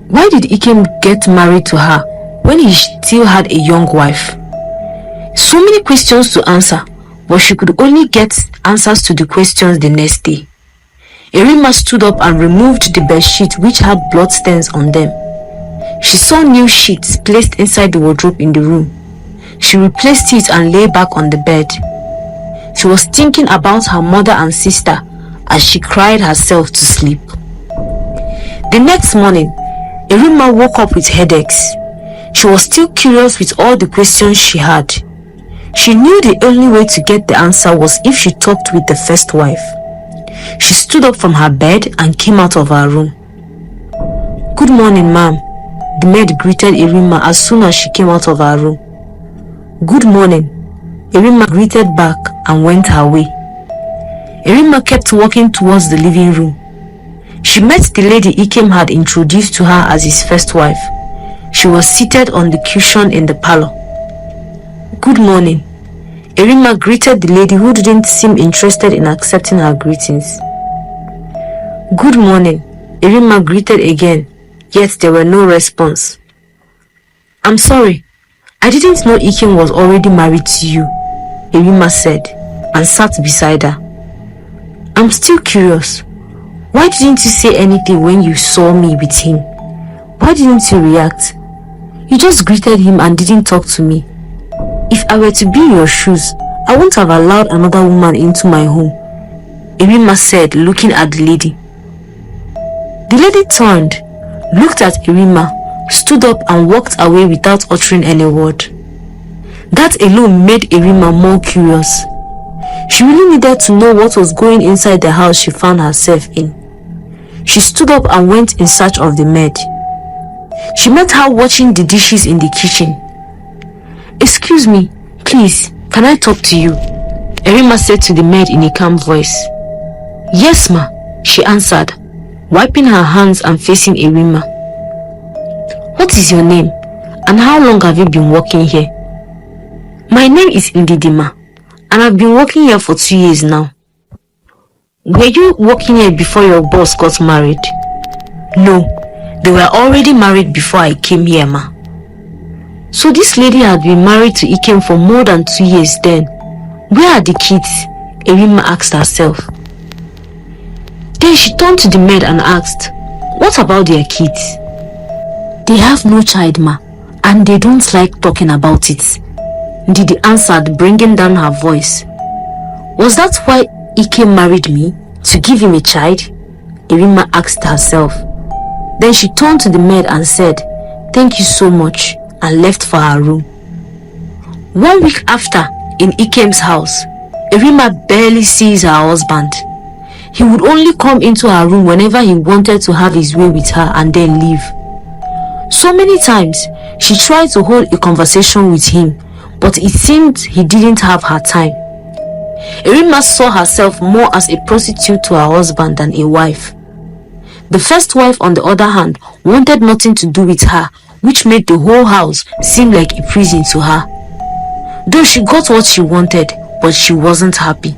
Why did Ikem get married to her when he still had a young wife? So many questions to answer, but she could only get answers to the questions the next day. Erima stood up and removed the bedsheet which had bloodstains on them. She saw new sheets placed inside the wardrobe in the room. She replaced it and lay back on the bed. She was thinking about her mother and sister as she cried herself to sleep. The next morning, Erima woke up with headaches. She was still curious with all the questions she had. She knew the only way to get the answer was if she talked with the first wife. She stood up from her bed and came out of her room. "Good morning, ma'am," the maid greeted Erima as soon as she came out of her room. "Good morning," Erima greeted back and went her way. Erima kept walking towards the living room. She met the lady Ikem had introduced to her as his first wife. She was seated on the cushion in the parlor. "Good morning," Erima greeted the lady who didn't seem interested in accepting her greetings. "Good morning," Erima greeted again, yet there were no response. "I'm sorry, I didn't know Ikem was already married to you," Erima said, and sat beside her. "I'm still curious. Why didn't you say anything when you saw me with him? Why didn't you react? You just greeted him and didn't talk to me. If I were to be in your shoes, I wouldn't have allowed another woman into my home," Erima said, looking at the lady. The lady turned, looked at Erima, stood up and walked away without uttering any word. That alone made Erima more curious. She really needed to know what was going inside the house she found herself in. She stood up and went in search of the maid. She met her washing the dishes in the kitchen. "Excuse me, please, can I talk to you?" Erima said to the maid in a calm voice. "Yes, ma," she answered, wiping her hands and facing Erima. "What is your name, and how long have you been working here?" "My name is Ndidima, and I've been working here for 2 years now." "Were you working here before your boss got married?" "No, they were already married before I came here, ma." "So this lady had been married to Ikem for more than 2 years then. Where are the kids?" Erima asked herself. Then she turned to the maid and asked, "What about their kids?" "They have no child, ma, and they don't like talking about it," Ndidi answered, bringing down her voice. "Was that why Ikem married me? To give him a child?" Erima asked herself. Then she turned to the maid and said, "Thank you so much," and left for her room. 1 week after, in Ikem's house, Erima barely sees her husband. He would only come into her room whenever he wanted to have his way with her and then leave. So many times, she tried to hold a conversation with him, but it seemed he didn't have her time. Erima saw herself more as a prostitute to her husband than a wife. The first wife, on the other hand, wanted nothing to do with her, which made the whole house seem like a prison to her. Though she got what she wanted, but she wasn't happy.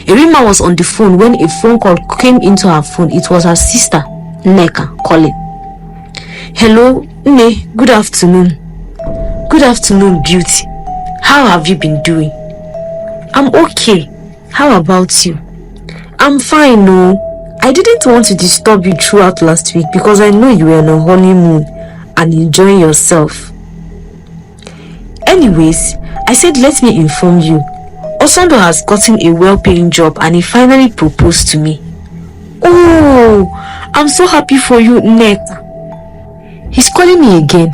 Erima was on the phone when a phone call came into her phone. It was her sister. Nneka calling. Hello, Nne, good afternoon. Good afternoon, beauty. How have you been doing? I'm okay. How about you? I'm fine, no. I didn't want to disturb you throughout last week because I know you were on a honeymoon and enjoying yourself. Anyways, I said let me inform you. Osondo has gotten a well-paying job and he finally proposed to me. Oh, I'm so happy for you, Nneka. He's calling me again.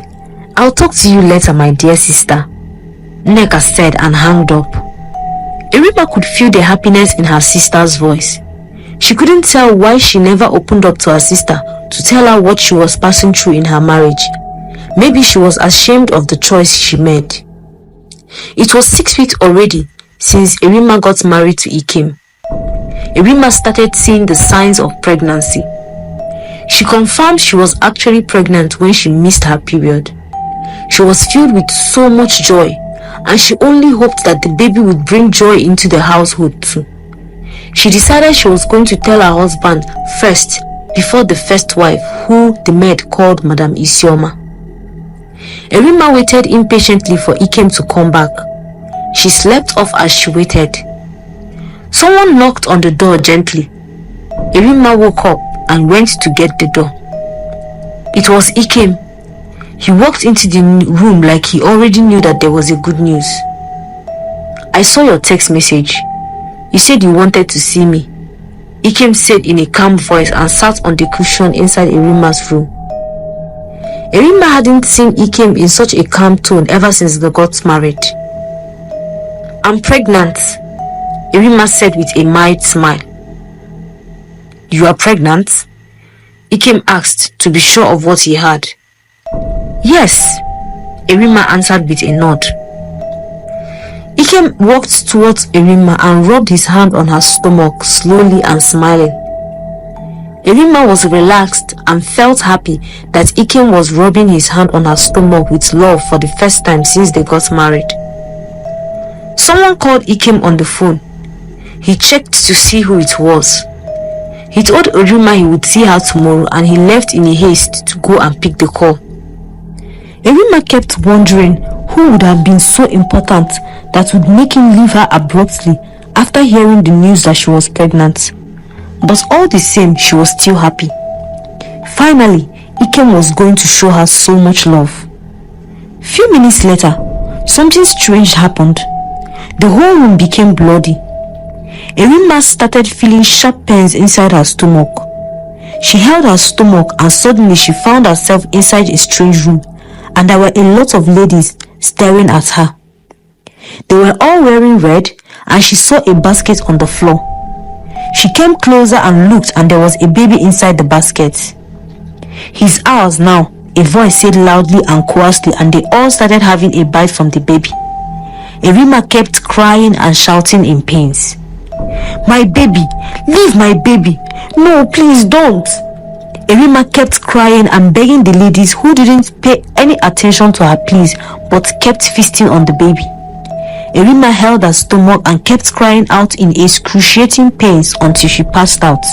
I'll talk to you later, my dear sister, Nneka said and hung up. Erima could feel the happiness in her sister's voice. She couldn't tell why she never opened up to her sister to tell her what she was passing through in her marriage. Maybe she was ashamed of the choice she made. It was 6 weeks already since Erima got married to Ikem. Erima started seeing the signs of pregnancy. She confirmed she was actually pregnant when she missed her period. She was filled with so much joy, and she only hoped that the baby would bring joy into the household too. She decided she was going to tell her husband first before the first wife, who the maid called Madam Isioma. Erima waited impatiently for Ikem to come back. She slept off as she waited. Someone knocked on the door gently. Erima woke up and went to get the door. It was Ikem. He walked into the room like he already knew that there was a good news. I saw your text message. You said you wanted to see me, Ikem said in a calm voice and sat on the cushion inside Erima's room. Erima hadn't seen Ikem in such a calm tone ever since they got married. I'm pregnant, Erima said with a mild smile. You are pregnant? Ikem asked to be sure of what he had. Yes, Erima answered with a nod. Ikem walked towards Erima and rubbed his hand on her stomach slowly and smiling. Erima was relaxed and felt happy that Ikem was rubbing his hand on her stomach with love for the first time since they got married. Someone called Ikem on the phone. He checked to see who it was. He told Erima he would see her tomorrow and he left in a haste to go and pick the call. Erima kept wondering who would have been so important that would make him leave her abruptly after hearing the news that she was pregnant. But all the same, she was still happy. Finally, Ikem was going to show her so much love. Few minutes later, something strange happened. The whole room became bloody. Erima started feeling sharp pains inside her stomach. She held her stomach and suddenly she found herself inside a strange room, and there were a lot of ladies staring at her. They were all wearing red, and she saw a basket on the floor. She came closer and looked, and there was a baby inside the basket. He's ours now, a voice said loudly and coarsely, and they all started having a bite from the baby. Erima kept crying and shouting in pains. My baby! Leave my baby! No, please don't! Erima kept crying and begging the ladies, who didn't pay any attention to her pleas but kept feasting on the baby. Erima held her stomach and kept crying out in excruciating pains until she passed out.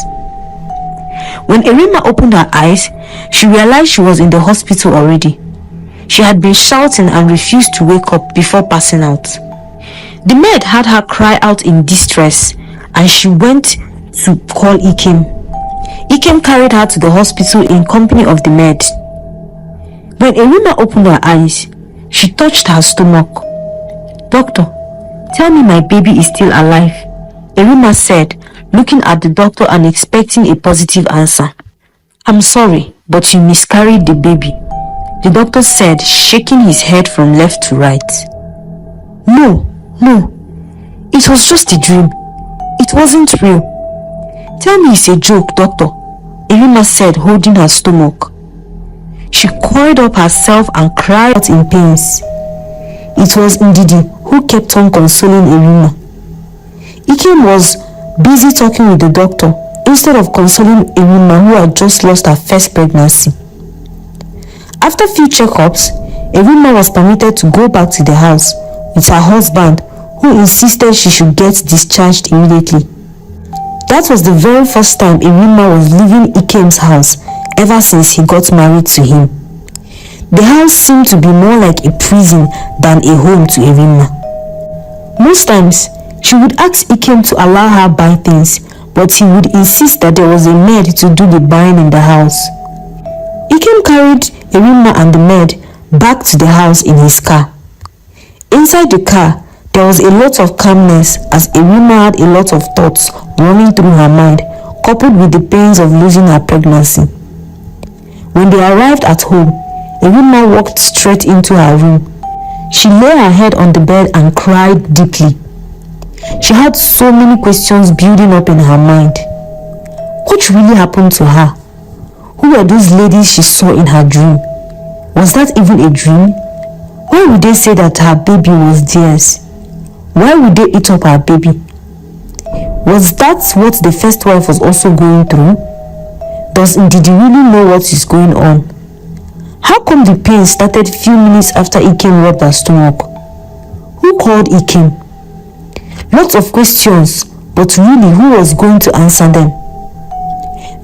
When Erima opened her eyes, she realized she was in the hospital already. She had been shouting and refused to wake up before passing out. The maid had her cry out in distress and she went to call Ikem. Ikem carried her to the hospital in company of the maid. When Erima opened her eyes, she touched her stomach. Doctor, tell me my baby is still alive, Erima said, looking at the doctor and expecting a positive answer. I'm sorry, but you miscarried the baby, the doctor said, shaking his head from left to right. No, it was just a dream. It wasn't real. Tell me it's a joke, doctor, Erima said, holding her stomach. She coiled up herself and cried out in pains. It was Ndidi who kept on consoling Erima. Ikem was busy talking with the doctor instead of consoling Erima, who had just lost her first pregnancy. After few checkups, Erima was permitted to go back to the house with her husband, who insisted she should get discharged immediately. That was the very first time Erima was leaving Ikem's house ever since he got married to him. The house seemed to be more like a prison than a home to Erima. Most times, she would ask Ikem to allow her buy things, but he would insist that there was a maid to do the buying in the house. Ikem carried Erima and the maid back to the house in his car. Inside the car, there was a lot of calmness as Erima had a lot of thoughts running through her mind, coupled with the pains of losing her pregnancy. When they arrived at home, Erima walked straight into her room. She lay her head on the bed and cried deeply. She had so many questions building up in her mind. What really happened to her? Who were those ladies she saw in her dream? Was that even a dream? Why would they say that her baby was theirs? Why would they eat up her baby? Was that what the first wife was also going through? Did he really know what is going on? How come the pain started few minutes after Ikem rubbed her stomach? Who called Ikem? Lots of questions, but really who was going to answer them?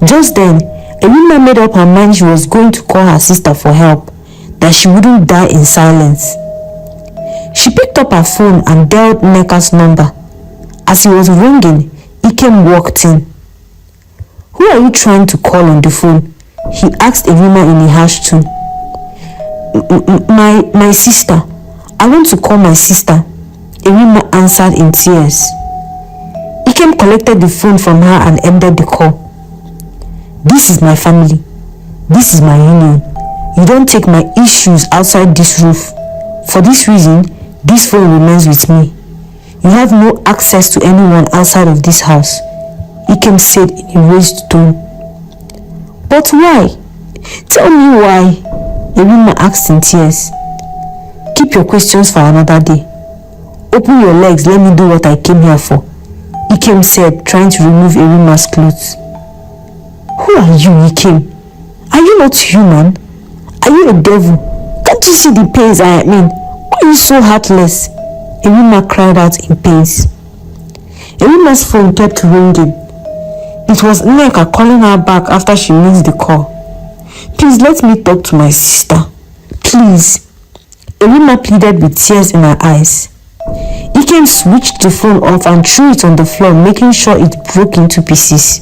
Just then, Erima made up her mind she was going to call her sister for help, that she wouldn't die in silence. She picked up her phone and dialed Nneka's number. As he was ringing, Ikem walked in. "Who are you trying to call on the phone?" he asked Erima in a harsh tone. My sister. I want to call my sister," Erima answered in tears. Ikem collected the phone from her and ended the call. "This is my family. This is my union. You don't take my issues outside this roof. For this reason, this phone remains with me. You have no access to anyone outside of this house," Ikem said in a raised tone. "But why? Tell me why," Erima asked in tears. "Keep your questions for another day. Open your legs, let me do what I came here for," Ikem said, trying to remove Erima's clothes. "Who are you, Ikem? Are you not human? Are you a devil? Can't you see the pains I am in? Why are you so heartless?" Erima cried out in pains. Erima's phone kept ringing. It was Nneka calling her back after she missed the call. "Please let me talk to my sister. Please," Erima pleaded with tears in her eyes. Ikem switched the phone off and threw it on the floor, making sure it broke into pieces.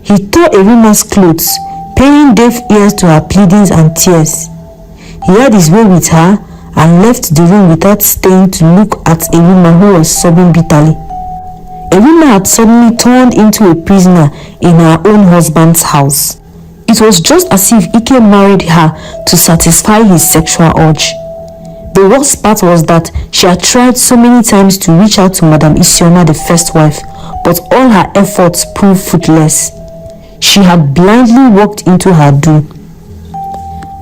He tore Erima's clothes, paying deaf ears to her pleadings and tears. He had his way with her and left the room without staying to look at Erima, who was sobbing bitterly. Erima had suddenly turned into a prisoner in her own husband's house. It was just as if Ikem married her to satisfy his sexual urge. The worst part was that she had tried so many times to reach out to Madam Isioma, the first wife, but all her efforts proved fruitless. She had blindly walked into her doom.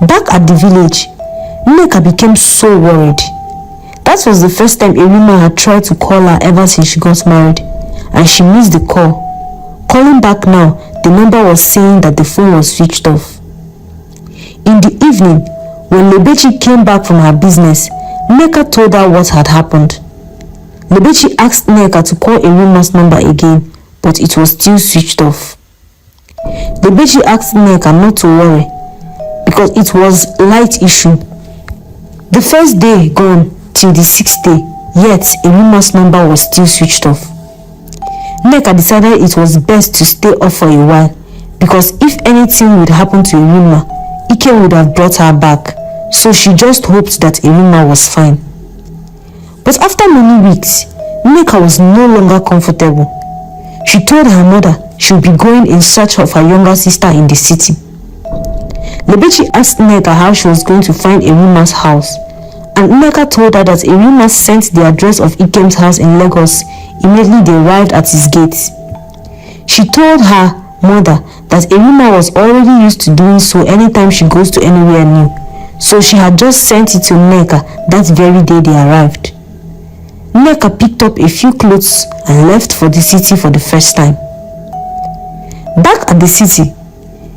Back at the village, Nneka became so worried. That was the first time Erima had tried to call her ever since she got married, and she missed the call. Calling back now, the number was saying that the phone was switched off. In the evening, when Lebechi came back from her business, Nneka told her what had happened. Lebechi asked Nneka to call Erima's number again, but it was still switched off. Lebechi asked Nneka not to worry, because it was a light issue. The first day gone till the 6th day, yet Erima's number was still switched off. Nneka decided it was best to stay off for a while, because if anything would happen to Erima, Ikem would have brought her back, so she just hoped that Erima was fine. But after many weeks, Nneka was no longer comfortable. She told her mother she would be going in search of her younger sister in the city. Lebechi asked Nneka how she was going to find Erima's house, and Nneka told her that Erima sent the address of Ikem's house in Lagos immediately they arrived at his gates. She told her mother that Erima was already used to doing so anytime she goes to anywhere new, so she had just sent it to Nneka that very day they arrived. Nneka picked up a few clothes and left for the city for the first time. Back at the city,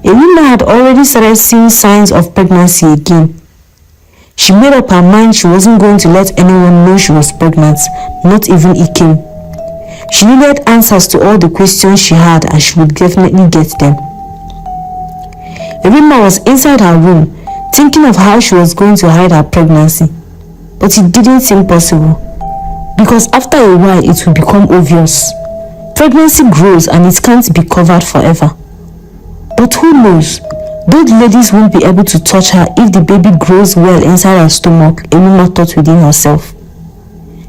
Erima had already started seeing signs of pregnancy again. She made up her mind she wasn't going to let anyone know she was pregnant, not even Ikem. She needed answers to all the questions she had, and she would definitely get them. Erima was inside her room, thinking of how she was going to hide her pregnancy. But it didn't seem possible, because after a while it will become obvious. Pregnancy grows and it can't be covered forever. But who knows? Those ladies won't be able to touch her if the baby grows well inside her stomach, Erima thought within herself.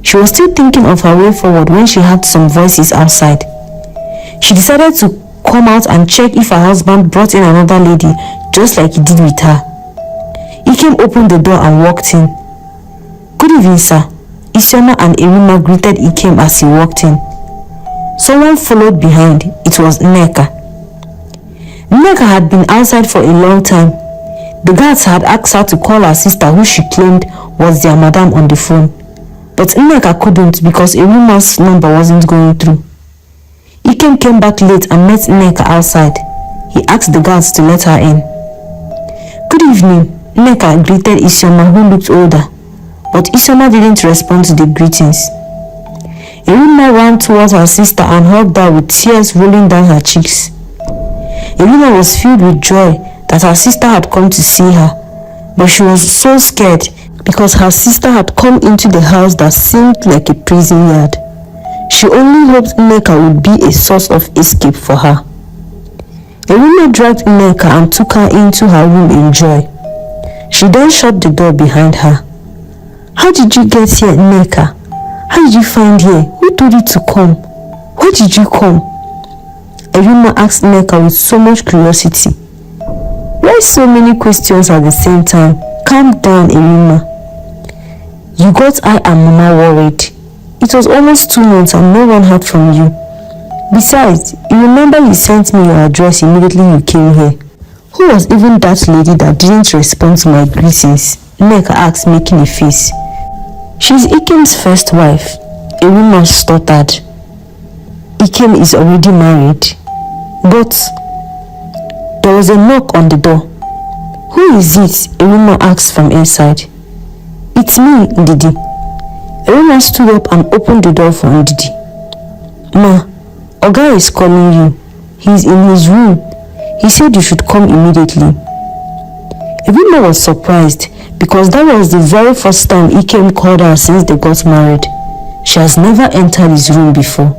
She was still thinking of her way forward when she heard some voices outside. She decided to come out and check if her husband brought in another lady, just like he did with her. Ikem opened the door and walked in. "Good evening, sir." Isioma and Erima greeted Ikem as he walked in. Someone followed behind. It was Nneka. Nneka had been outside for a long time. The guards had asked her to call her sister, who she claimed was their madam, on the phone. But Nneka couldn't because Erima's number wasn't going through. Ikem came back late and met Nneka outside. He asked the guards to let her in. "Good evening," Nneka greeted Isioma, who looked older. But Isioma didn't respond to the greetings. Erima ran towards her sister and hugged her with tears rolling down her cheeks. Erima was filled with joy that her sister had come to see her, but she was so scared because her sister had come into the house that seemed like a prison yard. She only hoped Nneka would be a source of escape for her. Erima dragged Nneka and took her into her room in joy. She then shut the door behind her. "How did you get here, Nneka? How did you find here? Who told you to come? Why did you come?" Erima asked Nneka with so much curiosity. "Why so many questions at the same time? Calm down, Erima. You got I and Mama worried. It was almost 2 months and no one heard from you. Besides, you remember you sent me your address immediately you came here. Who was even that lady that didn't respond to my greetings?" Nneka asked, making a face. "She's Ikem's first wife," Erima stuttered. "Ikem is already married." But there was a knock on the door. "Who is it?" Erima asked from inside. "It's me, Ndidi." Erima stood up and opened the door for Ndidi. "Ma, Oga is calling you. He's in his room. He said you should come immediately." Erima was surprised because that was the very first time Ikem called her since they got married. She has never entered his room before.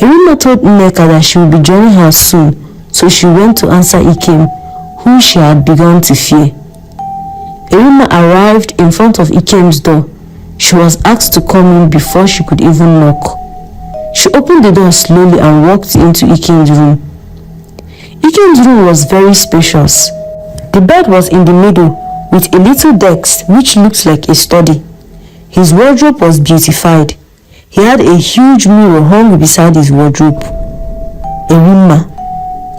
Erima told Nneka that she would be joining her soon, so she went to answer Ikem, who she had begun to fear. Erima arrived in front of Ikem's door. She was asked to come in before she could even knock. She opened the door slowly and walked into Ikem's room. Ikem's room was very spacious. The bed was in the middle with a little desk which looked like a study. His wardrobe was beautified. He had a huge mirror hung beside his wardrobe. "Erima,"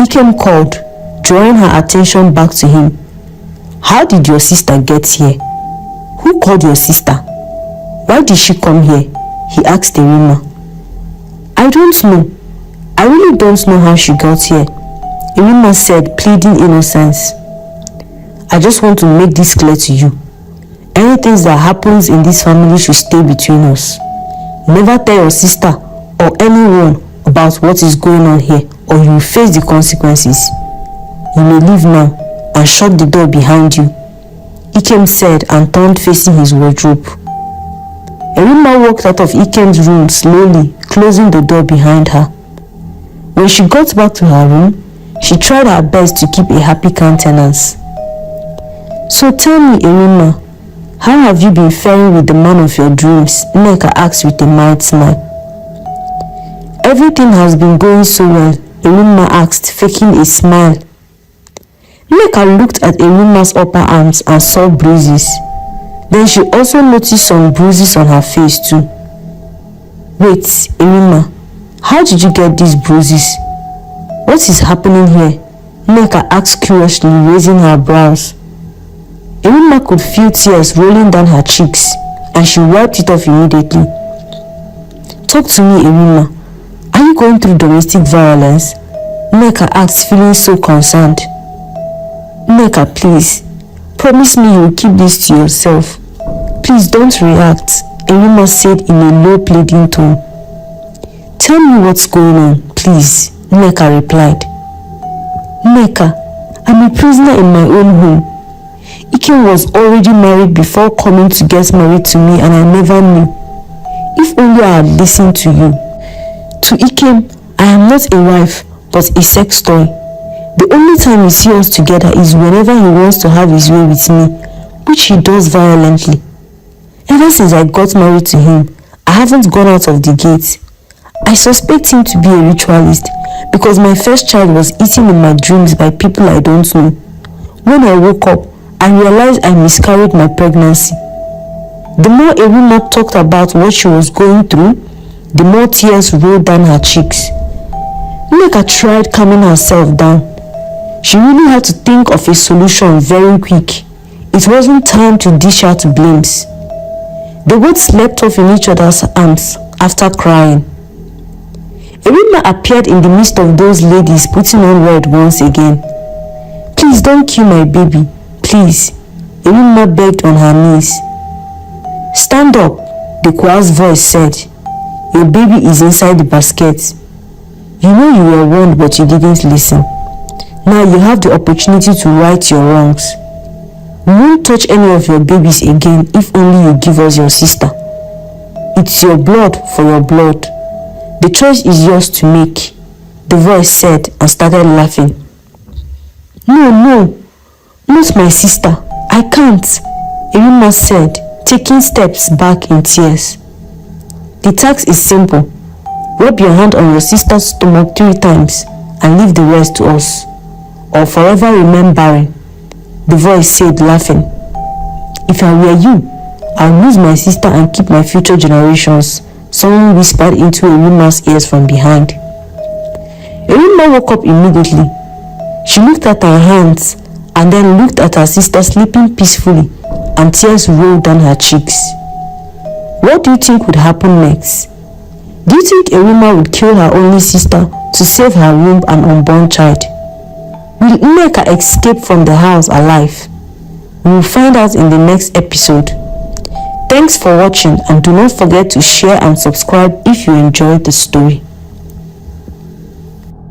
Ikem called, drawing her attention back to him. "How did your sister get here?" "Who called your sister? Why did she come here?" he asked Erima. "I don't know. I really don't know how she got here," Erima said, pleading innocence. "I just want to make this clear to you. Anything that happens in this family should stay between us. Never tell your sister or anyone about what is going on here, or you will face the consequences. You may leave now and shut the door behind you," Ikem said and turned facing his wardrobe. Erima walked out of Ikem's room slowly, closing the door behind her. When she got back to her room, she tried her best to keep a happy countenance. "So tell me, Erima, how have you been faring with the man of your dreams?" Nneka asked with a mild smile. "Everything has been going so well," Erima asked, faking a smile. Nneka looked at Erima's upper arms and saw bruises. Then she also noticed some bruises on her face too. "Wait, Erima, how did you get these bruises? What is happening here?" Nneka asked curiously, raising her brows. Erima could feel tears rolling down her cheeks and she wiped it off immediately. "Talk to me, Erima. Are you going through domestic violence?" Nneka asked, feeling so concerned. "Nneka, please, promise me you will keep this to yourself. Please don't react," Erima said in a low pleading tone. "Tell me what's going on, please," Nneka replied. "Nneka, I'm I'm a prisoner in my own home. Ikem was already married before coming to get married to me, and I never knew. If only I had listened to you. To Ikem, I am not a wife, but a sex toy. The only time we see us together is whenever he wants to have his way with me, which he does violently. Ever since I got married to him, I haven't gone out of the gate. I suspect him to be a ritualist because my first child was eaten in my dreams by people I don't know. When I woke up, I realized I miscarried my pregnancy. The more Erima talked about what she was going through, the more tears rolled down her cheeks. Nneka tried calming herself down. She really had to think of a solution very quick. It wasn't time to dish out blames. They both slept off in each other's arms after crying. Erima appeared in the midst of those ladies putting on red once again. Please don't kill my baby, please, Erima begged on her knees. Stand up, the choir's voice said. Your baby is inside the basket. You know you were warned but you didn't listen. Now you have the opportunity to right your wrongs. We won't touch any of your babies again if only you give us your sister. It's your blood for your blood. The choice is yours to make, the voice said and started laughing. No, not my sister. I can't, Erima said, taking steps back in tears. The task is simple. Rub your hand on your sister's stomach 3 times and leave the rest to us, or forever remain barren, the voice said, laughing. If I were you, I'll lose my sister and keep my future generations, someone whispered into Erima's ears from behind. Erima woke up immediately. She looked at her hands and then looked at her sister sleeping peacefully, and tears rolled down her cheeks. What do you think would happen next? Do you think Erima would kill her only sister to save her womb and unborn child? Will Nneka escape from the house alive? We will find out in the next episode. Thanks for watching, and do not forget to share and subscribe if you enjoyed the story.